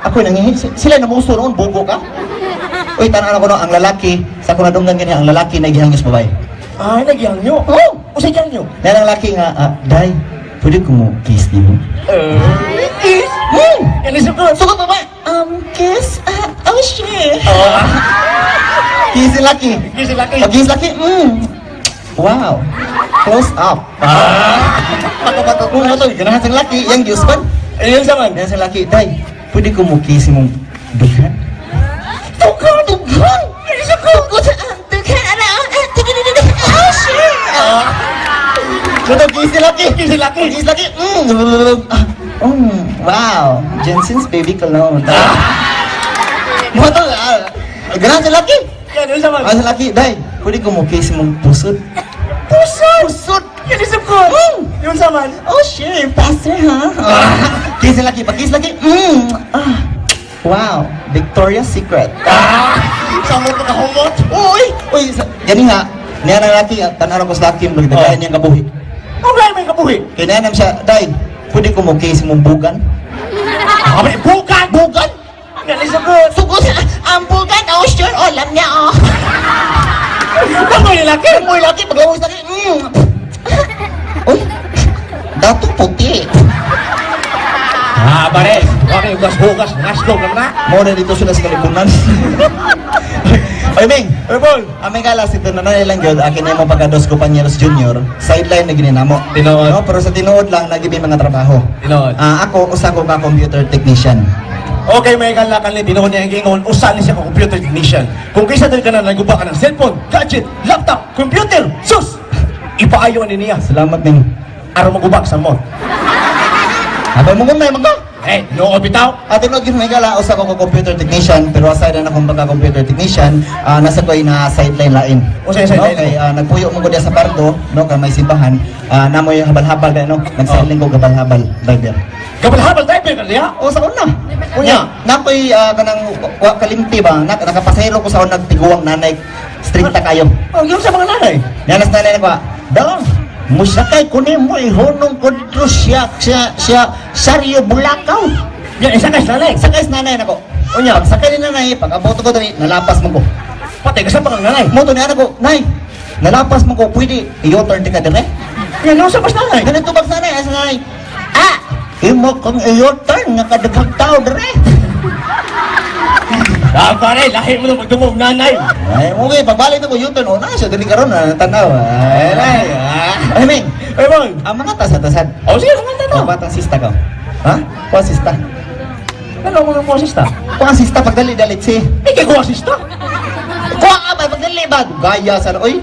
Speaker 7: Ako nangihi sila namuso noon bugo ka. Uy tanan ko no ang lalaki sa ko nadunggan gani ang lalaki nagihangis babae.
Speaker 3: Ay, nagyang nyo.
Speaker 7: Oh,
Speaker 3: O sa yang nyo.
Speaker 7: na ang lalaki nga dai, pwede ko mo kiss nimo.
Speaker 3: Kiss. Yan isip ko.
Speaker 7: Sugot babae. Kiss. Oh shit.
Speaker 3: Oh.
Speaker 7: Kiss si laki.
Speaker 3: Kiss sila
Speaker 7: Pag kiss laki. Wow. Close up. Pato-pato ko na to. Ganahan sang laki. Yang Diyos ban.
Speaker 3: Ayun sa man.
Speaker 7: Ganahan sang laki. Day, pwede ko mo kiss mong dughan? Dughan? Dughan?
Speaker 3: Isip ko.
Speaker 7: Dughan? Ano? Oh shit. Suto kiss si laki.
Speaker 3: Kiss sila kiss.
Speaker 7: Kiss laki. Wow. Jensen's baby cologne. Mo to. Ganahan sang laki.
Speaker 3: Yan, yun sa man.
Speaker 7: Sa laki. Day, pwede ko mo kiss mong pusod?
Speaker 3: Pusod.
Speaker 7: Pusod.
Speaker 3: Yan isip ko. Yun sa man.
Speaker 7: Oh shit, faster, huh? Kiss laki, pag-kiss laki. Wow, Victoria's Secret.
Speaker 3: Samot na kahumot.
Speaker 7: Uy, gani nga, niya na laki, tanaran ko sa laki, magdagayan niyang kabuhi.
Speaker 3: Ang gaya may kabuhi.
Speaker 7: Kaya niya siya, Day, pwede ko mo kiss mong bugan?
Speaker 3: Kami, bukan.
Speaker 7: Bugan?
Speaker 3: Yan isip ko.
Speaker 7: Sugos, ang bugan, oh sure, oh, alam niya, oh.
Speaker 3: Kamoy nila laki.
Speaker 7: Uy, laki, pag-lawos laki, Uy, dato puti.
Speaker 3: Pare. Okay, hugas-hugas. Nasdog naman na.
Speaker 7: Mo na dito sila sa kalipunan. Oy, Ming,
Speaker 3: Uy, Paul.
Speaker 7: aming galas ito na lang yun, akin na yung pagkados compañeros junior, sideline na gininamo.
Speaker 3: Tinuod.
Speaker 7: No, pero sa tinuod lang, nagibi mga trabaho.
Speaker 3: Tinuod.
Speaker 7: Ako, usa ko ka computer technician.
Speaker 3: Okay, may kalakan ni tinuod niya ang gingon, usan niya ka computer technician. Kung kaysa din ka na naguba ka ng cellphone, gadget, laptop, computer, sus! Ipaayo ni niya.
Speaker 7: Salamat, Ming.
Speaker 3: Araw magubak sa mo.
Speaker 7: Abay mo kung may magka.
Speaker 3: Eh, no bitaw.
Speaker 7: At tinuod yun, may gala, usa ko ka computer technician, pero aside na akong pagka-computer technician, nasa ko ay na sideline lain.
Speaker 3: O sa sideline
Speaker 7: Okay, nagpuyo mo ko diya sa pardo, no, kay may simbahan, namoy habal-habal na, no, nagsiling ko habal-habal, driver.
Speaker 3: Gabal-habal driver ka niya.
Speaker 7: O sa una.
Speaker 3: Unya.
Speaker 7: Nakoy kanang kalimti ba? Nakapasayro ko sa unang tiguang nanay. Stricta kayo.
Speaker 3: Oh, yun sa mga nanay.
Speaker 7: Yanas nanay na ko.
Speaker 3: Dang.
Speaker 7: Musakay ko ni mo ihunong ko dito siya Saryo Bulakaw.
Speaker 3: Yan, isa ka sa nanay.
Speaker 7: Sakay sa nanay na ko. Unya, sakay ni nanay, pag aboto ko dali, nalapas mo ko.
Speaker 3: Patay ka sa mga nanay.
Speaker 7: Moto ni ko, nay, nalapas mo ko, pwede, i-turn ka dire.
Speaker 3: Yan, no, sa mas nanay.
Speaker 7: Ganito bag nanay, asa nanay. Imo kong i-turn, nakadaghang tao dire.
Speaker 3: Pare, lahi mo nung magdumog nanay.
Speaker 7: Ay, okay, pagbalik na ko U-turn, o na siya, dali karon na, tanaw. Ay, Ming,
Speaker 3: Ay, Paul.
Speaker 7: ang mga tasad-tasad.
Speaker 3: O, sige, kumanta na.
Speaker 7: Ang batang sista ka. Ha? Kuha sista.
Speaker 3: Ano mo ng asista?
Speaker 7: Kuha sista, pagdali-dalit si.
Speaker 3: Eh, kaya ko asista.
Speaker 7: Kuha ka ba, pagdali ba? Gaya sa, oy.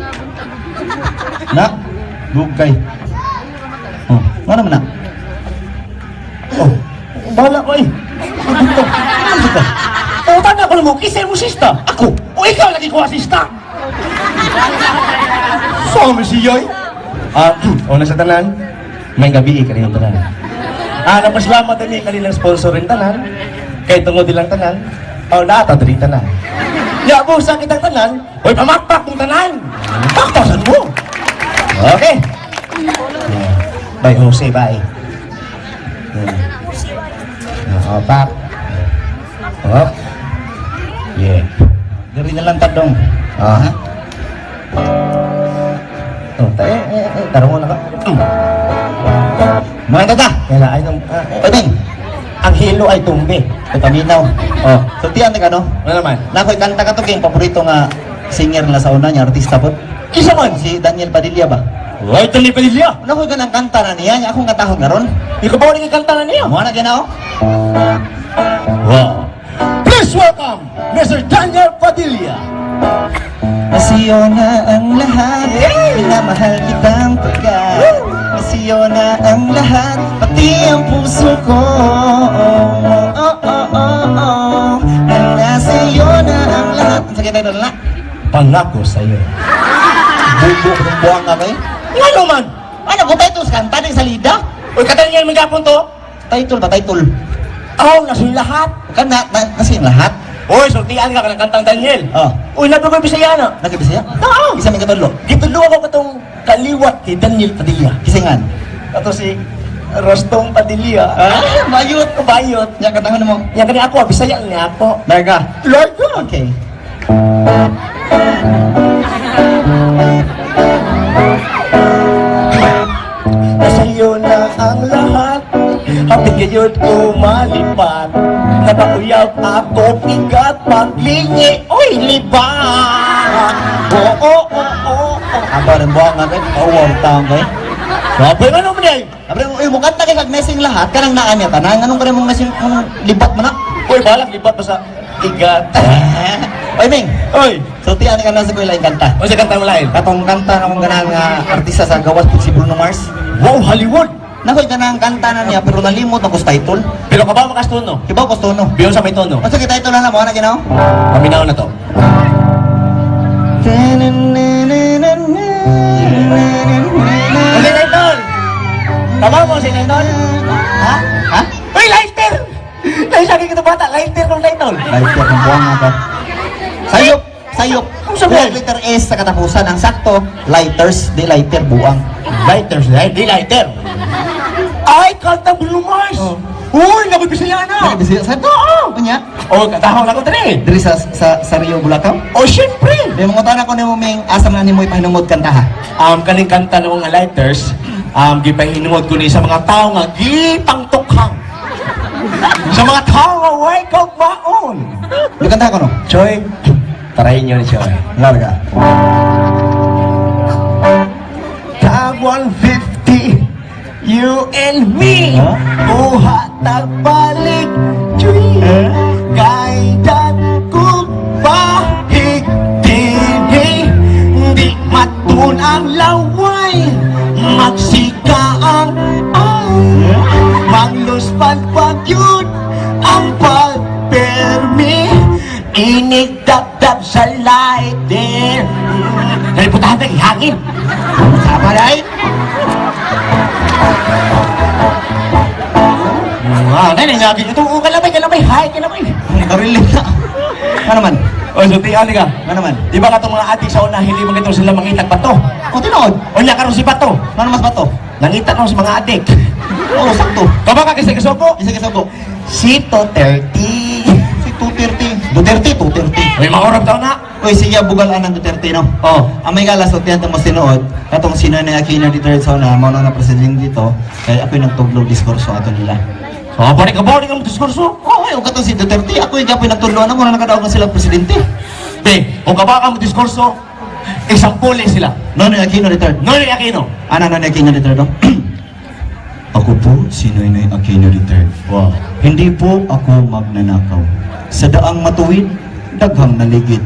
Speaker 7: Na, gugay. Oh, nga naman na.
Speaker 3: Oh, bahala ko eh.
Speaker 7: Ano ka?
Speaker 3: O, tanda ko na mo, kisay mo sista. Ako. O, ikaw lagi ko asista. So, Yoy. O, nasa tanan, may gabi kanilang tanan. Napasalamat din kanilang sponsor rin tanan. Kay tungod nilang tanan, o, naata rin tanan. Ya, busa kitang tanan, oy, pamakpak mong tanan. Pakpasan mo. Okay. Bye, Jose, bye. Pak.
Speaker 7: Up. Yeah. Dari na lang tadong. Ah. Oh, tarong mo na ka. Mga tata. Kaya ay nung Pwedeng. Ang hilo ay tumbi. Ay paminaw. Oh, tutian ka no?
Speaker 2: Ano naman?
Speaker 7: Nakoy kanta ka to kay paborito nga singer na sa una niya, artista po.
Speaker 2: Isa man!
Speaker 7: Si Daniel Padilla ba?
Speaker 2: Right, Tali Padilla!
Speaker 7: Nakoy ganang kanta na niya, niya akong katahon nga ron.
Speaker 2: Ikaw ba ulit kanta na niya?
Speaker 7: Mo na ginaw?
Speaker 2: Wow! Please welcome, Mr. Daniel Padilla!
Speaker 7: Masiyo na ang lahat, minamahal kitang pagkat. Masiyo na ang lahat, pati ang puso ko. Nasiyo na ang lahat. Sakit tayo na.
Speaker 2: Pangako sa'yo.
Speaker 7: Bubo ko ng buwang nga kayo.
Speaker 2: Nga naman!
Speaker 7: Ano ko tayo ito? Kanta ng salida?
Speaker 2: Uy, katan niya yung magapon to?
Speaker 7: Title ba? Title?
Speaker 2: Oh, nasun lahat!
Speaker 7: Kan kasi yung lahat?
Speaker 2: Uy, sultian ka ng kantang Daniel.
Speaker 7: Oh.
Speaker 2: Uy, nabi ko yung Bisayana.
Speaker 7: Nagkibisaya?
Speaker 2: Oo.
Speaker 7: Isa may katulog.
Speaker 2: Gitulo ako katong kaliwat kay Daniel Padilla.
Speaker 7: Kisingan.
Speaker 2: Kato si Rostong Padilla.
Speaker 7: Bayot.
Speaker 2: Bayot.
Speaker 7: Yan, katangan mo.
Speaker 2: Yan kani ako, Bisaya niya ako.
Speaker 7: Larga.
Speaker 2: Lord ka!
Speaker 7: Okay.
Speaker 2: Nasa'yo na ang lahat, hapit kayo't umalipat. Napauyab ako, bigat, paglingi, oy, lipat! Oo.
Speaker 7: Aba rin buwang nga kayo. Pauwag taong kayo.
Speaker 2: Sabi nga naman eh!
Speaker 7: Abre mo, mo kanta kay kag messing lahat, kanang naan niya tanan. Anong kaya mong messing, anong libat mo na?
Speaker 2: Uy, balak, lipat pa sa bigat.
Speaker 7: Oy, Ming.
Speaker 2: Oy!
Speaker 7: Sultian ka na sa kuya laing kanta.
Speaker 2: O sa kanta mo lain?
Speaker 7: Katong kanta na mong ganang artista sa gawas po si Bruno Mars.
Speaker 2: Wow, Hollywood!
Speaker 7: Nakoy ganang kanta na niya pero nalimot na kus title.
Speaker 2: Pero ka ba makastuno?
Speaker 7: Kibaw kus tono.
Speaker 2: Biyon sa may tono.
Speaker 7: Ano sa title na mo na ginaw?
Speaker 2: Paminaw na to. O si Naitol! Tama mo si Naitol?
Speaker 7: Ha? Ha?
Speaker 2: Uy, lighter! Naisagi kita bata, lighter kong Naitol.
Speaker 7: Lighter ng buwang nga ka. Sayop! Sayop!
Speaker 2: Ang sabi?
Speaker 7: Letter S sa katapusan. Ang sakto, lighters, di lighter, buwang.
Speaker 2: Lighters, di lighter. Ay, kanta Bruno Mars! Uy, nabibisaya na!
Speaker 7: Nakibisiya sa ito? Oo! Kanya?
Speaker 2: O, katahon ako tani.
Speaker 7: Diri sa Rio Bulacau?
Speaker 2: O, syempre!
Speaker 7: May mga tanan ko ni mo Ming asam na ni mo ipahinungod kanta ha.
Speaker 2: Kaning kanta ng mga lighters, gipahinungod ko ni sa mga tao nga gipang tukhang. Sa mga tao nga way kog maon.
Speaker 7: Yung kanta ko no?
Speaker 2: Choy, tarayin nyo ni Choy.
Speaker 7: Larga.
Speaker 2: Tag 150, you and me. Buha tagbalik, Choy. Kaidan ko pahigdini. Di matun ang laway, magsikaan ay. Mangluspan pagyud ang pagpermi. Inigdabdab sa lighter. Naliputahan na ihangin. Sama na eh. Nangyagin ito. Kalamay. Hi, kalamay.
Speaker 7: Narilig na. Ano naman?
Speaker 2: O, sultihan ka.
Speaker 7: Ano naman?
Speaker 2: Di ba katong mga adik sa una, hindi mo ito sila mangitag bato?
Speaker 7: O, tinood.
Speaker 2: O niya karon si bato.
Speaker 7: Ano mas ba to?
Speaker 2: Nangita ko sa mga adik.
Speaker 7: Oo, sakto.
Speaker 2: Kaba ka kasi kasoko?
Speaker 7: Isa po.
Speaker 2: Sito 30.
Speaker 7: Si 230. Duterte, 230.
Speaker 2: May mga orab daw na.
Speaker 7: Uy, siya bugalan ng Duterte, no?
Speaker 2: Oh.
Speaker 7: Ang may galas, o tiyan mo sinuod, katong sino na Aquino Duterte sa una, mauna na presidente dito, kaya ako'y nagtuglog diskurso ato nila.
Speaker 2: So, balik ang diskurso.
Speaker 7: Oo, yung katong si Duterte, ako'y ako'y nagtuluan na muna nakadaog na sila presidente.
Speaker 2: Be, kung kaba ka mo diskurso, isang puli sila.
Speaker 7: Nonoy Aquino Duterte.
Speaker 2: Noy Aquino.
Speaker 7: Ano Nonoy Aquino Duterte, no? Ako po si Noynoy Aquino Duterte.
Speaker 2: Wow.
Speaker 7: Hindi po ako magnanakaw. Sa daang matuwid, daghang naligid.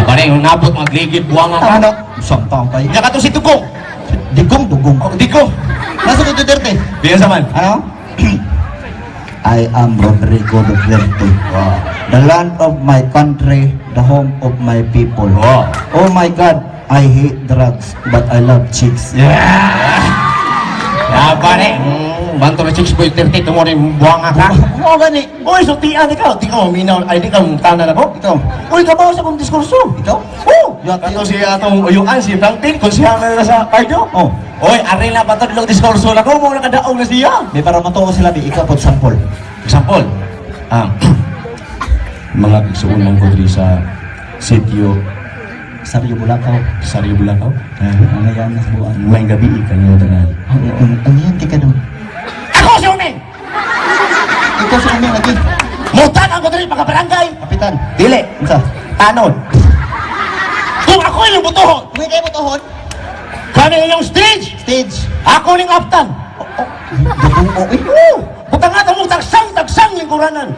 Speaker 2: Pare, yung nabot magligid buwang
Speaker 7: Ano?
Speaker 2: ka.
Speaker 7: Isang taong kayo.
Speaker 2: Niya ka to si Tugong.
Speaker 7: Dugong.
Speaker 2: O, Digo.
Speaker 7: Nasa ko Duterte?
Speaker 2: Biya saman.
Speaker 7: Ano? I am Rodrigo Duterte.
Speaker 2: Wow.
Speaker 7: The land of my country, the home of my people.
Speaker 2: Wow.
Speaker 7: Oh my God, I hate drugs, but I love chicks.
Speaker 2: Pare, banto na 6.30, tumori buwang ka.
Speaker 7: Oo gani.
Speaker 2: Uy, sultian ikaw. Di ka minaw, ay di ka tanan ako.
Speaker 7: Ikaw.
Speaker 2: Uy, kabaw sa kong diskurso.
Speaker 7: Ikaw?
Speaker 2: Oo. Ito si atong uyuan, si Franklin, kung siya na sa cardio.
Speaker 7: Oh.
Speaker 2: Uy, aray na pa ito diskurso na ko, mo nakadaog na siya.
Speaker 7: May para matuo sila, di ikaw po sample.
Speaker 2: Example,
Speaker 8: Mga igsuunan ko diri sa sitio
Speaker 7: Saryo Bulacau.
Speaker 8: Saryo Bulacau.
Speaker 7: Ang ayan na sa buwan.
Speaker 8: May gabi kanyo tanan.
Speaker 7: Ang yan kay ka doon.
Speaker 6: Ako si Umeng!
Speaker 7: Ikaw sa amin lagi.
Speaker 6: Mutan ang ko diri mga barangay!
Speaker 7: Kapitan.
Speaker 6: Dili!
Speaker 7: Unsa?
Speaker 6: Tanod! Kung ako yung butuhon,
Speaker 7: Kuya kayo mo tohon.
Speaker 6: kami yung stage,
Speaker 7: Stage.
Speaker 6: ako ning aftan.
Speaker 7: Dugong o eh.
Speaker 6: Butang nga mo tagsang yung kuranan.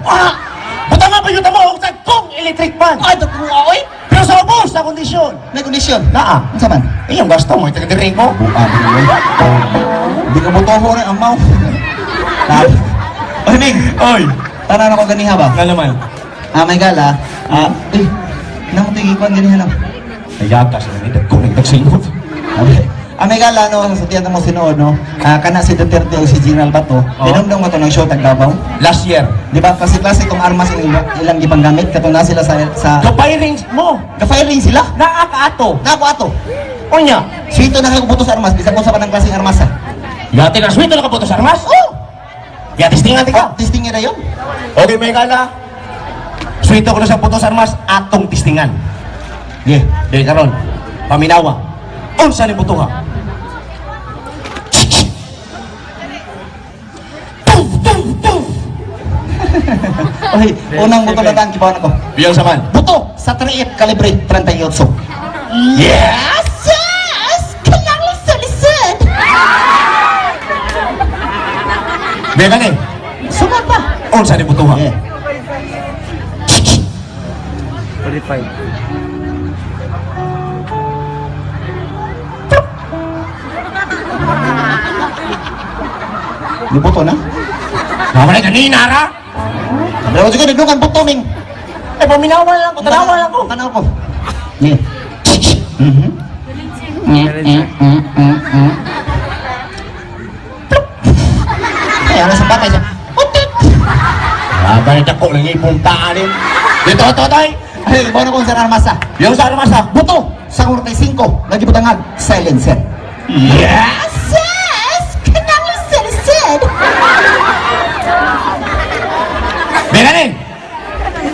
Speaker 6: Butang nga pa yung tamo og kong electric fan.
Speaker 7: Ay, dugong o eh.
Speaker 6: Pero sa ubos sa kondisyon.
Speaker 7: May kondisyon.
Speaker 6: Naa.
Speaker 7: Unsa man?
Speaker 6: Iyong gasto mo, ito kadiring ko.
Speaker 7: Hindi ka mo tohon ang amaw. Oy, Ming.
Speaker 8: Oy,
Speaker 7: Tanan ako ganiha ba?
Speaker 8: nga naman.
Speaker 7: May gala. Namo tigikuan ganiha lang.
Speaker 8: Ayakas na nito kung nagtagsingot.
Speaker 7: May gala no sa tiyan mo sinuod no. Kana si Duterte o si General Bato. Dinumdum mo to ng show tag Davao.
Speaker 8: Last year,
Speaker 7: Di ba kasi klase itong armas ilang gipanggamit katong na sila sa
Speaker 6: Kapay-rings mo.
Speaker 7: gafiring sila.
Speaker 6: Naa ka ato.
Speaker 7: Nako ato.
Speaker 6: Unya.
Speaker 7: Sito na kay butos armas bisan kung sa panang klaseng armas.
Speaker 6: Yati na swito na kabutos armas.
Speaker 7: Oh.
Speaker 6: Yati tingan tika.
Speaker 7: Testing na yun.
Speaker 6: Okay, may gala. Swito ko na sa putos armas atong tistingan.
Speaker 7: Yeah.
Speaker 6: Dili karon. Paminawa. Unsa ni butuha?
Speaker 7: Oy, unang buto na tang kibawan ako.
Speaker 8: biyang saman.
Speaker 7: Buto sa 38 kalibre 38.
Speaker 5: Yes, yes! Kailangan solisod!
Speaker 6: Biya ni.
Speaker 7: Sunod pa.
Speaker 6: Unsa ni butuha?
Speaker 7: Yeah. Di buto na?
Speaker 6: Naman ay kanina ra.
Speaker 7: Pero ko juga dudukan buto Ming.
Speaker 6: Eh paminawa lang ko, tanawa lang ko.
Speaker 7: Tanaw ko. Ni. Ay, ano sa batay siya?
Speaker 6: Aba ni dako lang ipuntaan ni. Dito to tay.
Speaker 7: Ay, ibaw na kung sa armasa.
Speaker 6: Yung sa armasa.
Speaker 7: Buto sa 45. Lagi butangag silencer.
Speaker 5: Yes, yes! Kailangan solisod!
Speaker 6: Biya ni.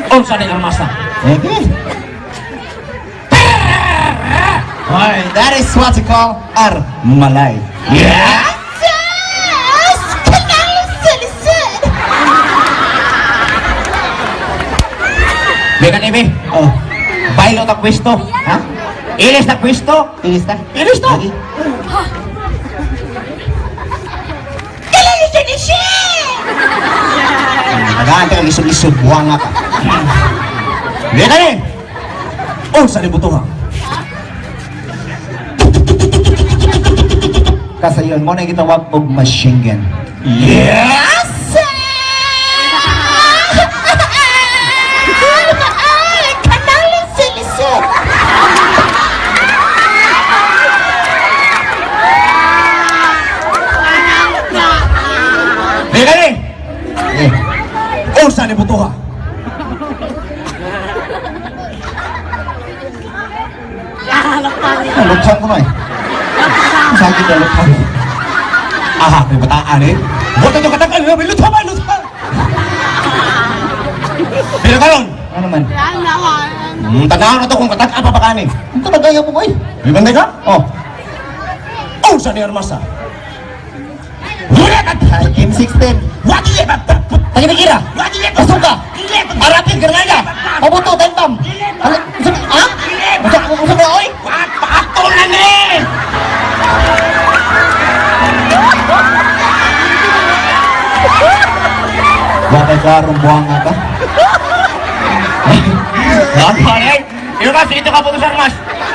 Speaker 6: Unsa ni armasa?
Speaker 7: Okay. Alright, that is what you call Armalay.
Speaker 6: Yeah.
Speaker 5: Yes! Kailangan solisod!
Speaker 6: Biya ni be.
Speaker 7: Oh,
Speaker 6: Bailo ta pwesto.
Speaker 7: ha?
Speaker 6: Ilis na pwesto.
Speaker 7: Ilista?
Speaker 6: Ilis to.
Speaker 7: Lagi.
Speaker 5: Kailangan solisod!
Speaker 7: Nagaan ka lisod-lisod, buwang ka.
Speaker 6: Biya ni. Unsa ni butuha?
Speaker 7: Kasayon mo na gitawag og machine gun.
Speaker 6: Yes.
Speaker 5: Kailangan solisod!
Speaker 6: Biya ni.
Speaker 7: Eh,
Speaker 6: Unsa ni butuha?
Speaker 7: lutang ko na eh. Sakit na lutang.
Speaker 6: Aha, may bataan eh. Buto to katagal, may lutang ba, lutang. Pero karon,
Speaker 7: Ano man?
Speaker 6: tanaw na to kung katag apa pa kani.
Speaker 7: Ang talagaya mo boy.
Speaker 6: May banday ka?
Speaker 7: Oh,
Speaker 6: Unsa ni armasa? Wala ka!
Speaker 7: ay M16.
Speaker 6: Wagi ye ba?
Speaker 7: Tagina-gira.
Speaker 6: Wagi ye
Speaker 7: Pasok ka.
Speaker 6: Arapin ka nga.
Speaker 7: Pabuto, tentam. Ano? Ha? Usa ka, oy?
Speaker 6: Wag pakakto na ni!
Speaker 7: Bakit karong buwang ka?
Speaker 6: Apa ni? Iyo kasi ito ka puto sa armas.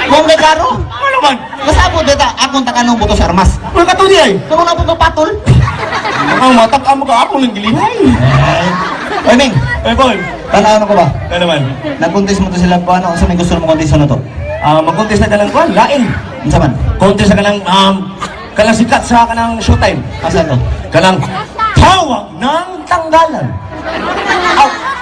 Speaker 7: Kung may karo,
Speaker 6: Ano man?
Speaker 7: masabot dito, akong takanong buto sa armas.
Speaker 6: Ano ka to di ay?
Speaker 7: Kung na po patol.
Speaker 6: Ang matak amo ka ako ng gilihay.
Speaker 7: Oy, Ming,
Speaker 6: Eh boy,
Speaker 7: tanaw ko ba?
Speaker 6: ano naman?
Speaker 7: Nag-contest mo to sila kung ano, sa may gusto mo contest na to?
Speaker 6: Mag-contest na ka ng kwan, lain.
Speaker 7: Unsa man?
Speaker 6: Contest na ka ng, kanang sikat sa kanang showtime.
Speaker 7: Asa to?
Speaker 6: Kanang tawag ng tanggalan.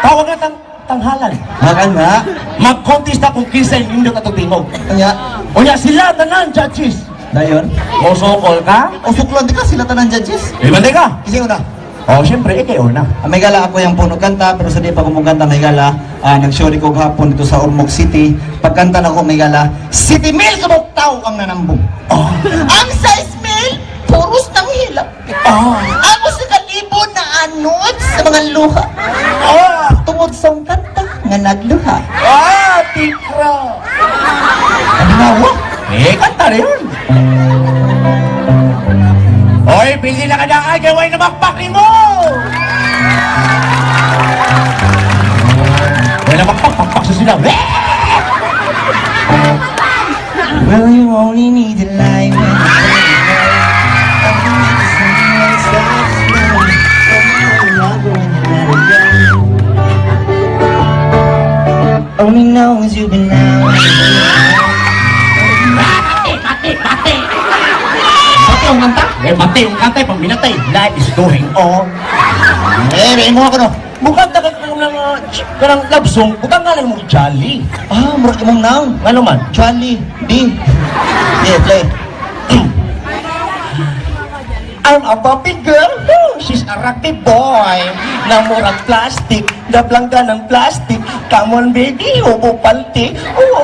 Speaker 6: Tawag ng tanghalan.
Speaker 7: Makan nga.
Speaker 6: Mag-contest na kung kinsa yung indot atong tingog.
Speaker 7: Kanya,
Speaker 6: Unya sila tanan judges.
Speaker 7: dayon.
Speaker 6: Mosokol ka?
Speaker 7: O suklan di ka sila tanan judges.
Speaker 6: Ibanda ka.
Speaker 7: Kasi una,
Speaker 8: Oh, siyempre, kayo na.
Speaker 7: May gala ako yung puno kanta, pero sa di pa kumukanta may gala, nag-show ko hapon dito sa Ormoc City. Pagkanta na ko may gala, City Mail kabog tao ang nanambong. Oh. Ang size mail, puros ng hilap. Oh. Ako sa kalibo na anod sa mga luha. Oh. Tungod sa kanta nga nagluha.
Speaker 6: Ah, tikra!
Speaker 7: Ano nga mo?
Speaker 6: Kanta rin yun. Oy, pili na ka na agaway na magpaki mo! Wala magpakpakpak sa sila.
Speaker 7: Well, you only need a light. Only knows you've been out.
Speaker 6: Pati yung kanta? Pati yung kanta, pang binatay. Life is going on.
Speaker 7: May mo ako no.
Speaker 6: Bukang ka ng love song, bukang nga lang mo Jolly.
Speaker 7: Murag imong naong.
Speaker 6: Ano man?
Speaker 7: Charlie, D. Yeah, play.
Speaker 6: I'm a puppy girl, she's a rocky boy. Namurang plastic, nablangga ng plastic. Come on baby, upo palti. Oh,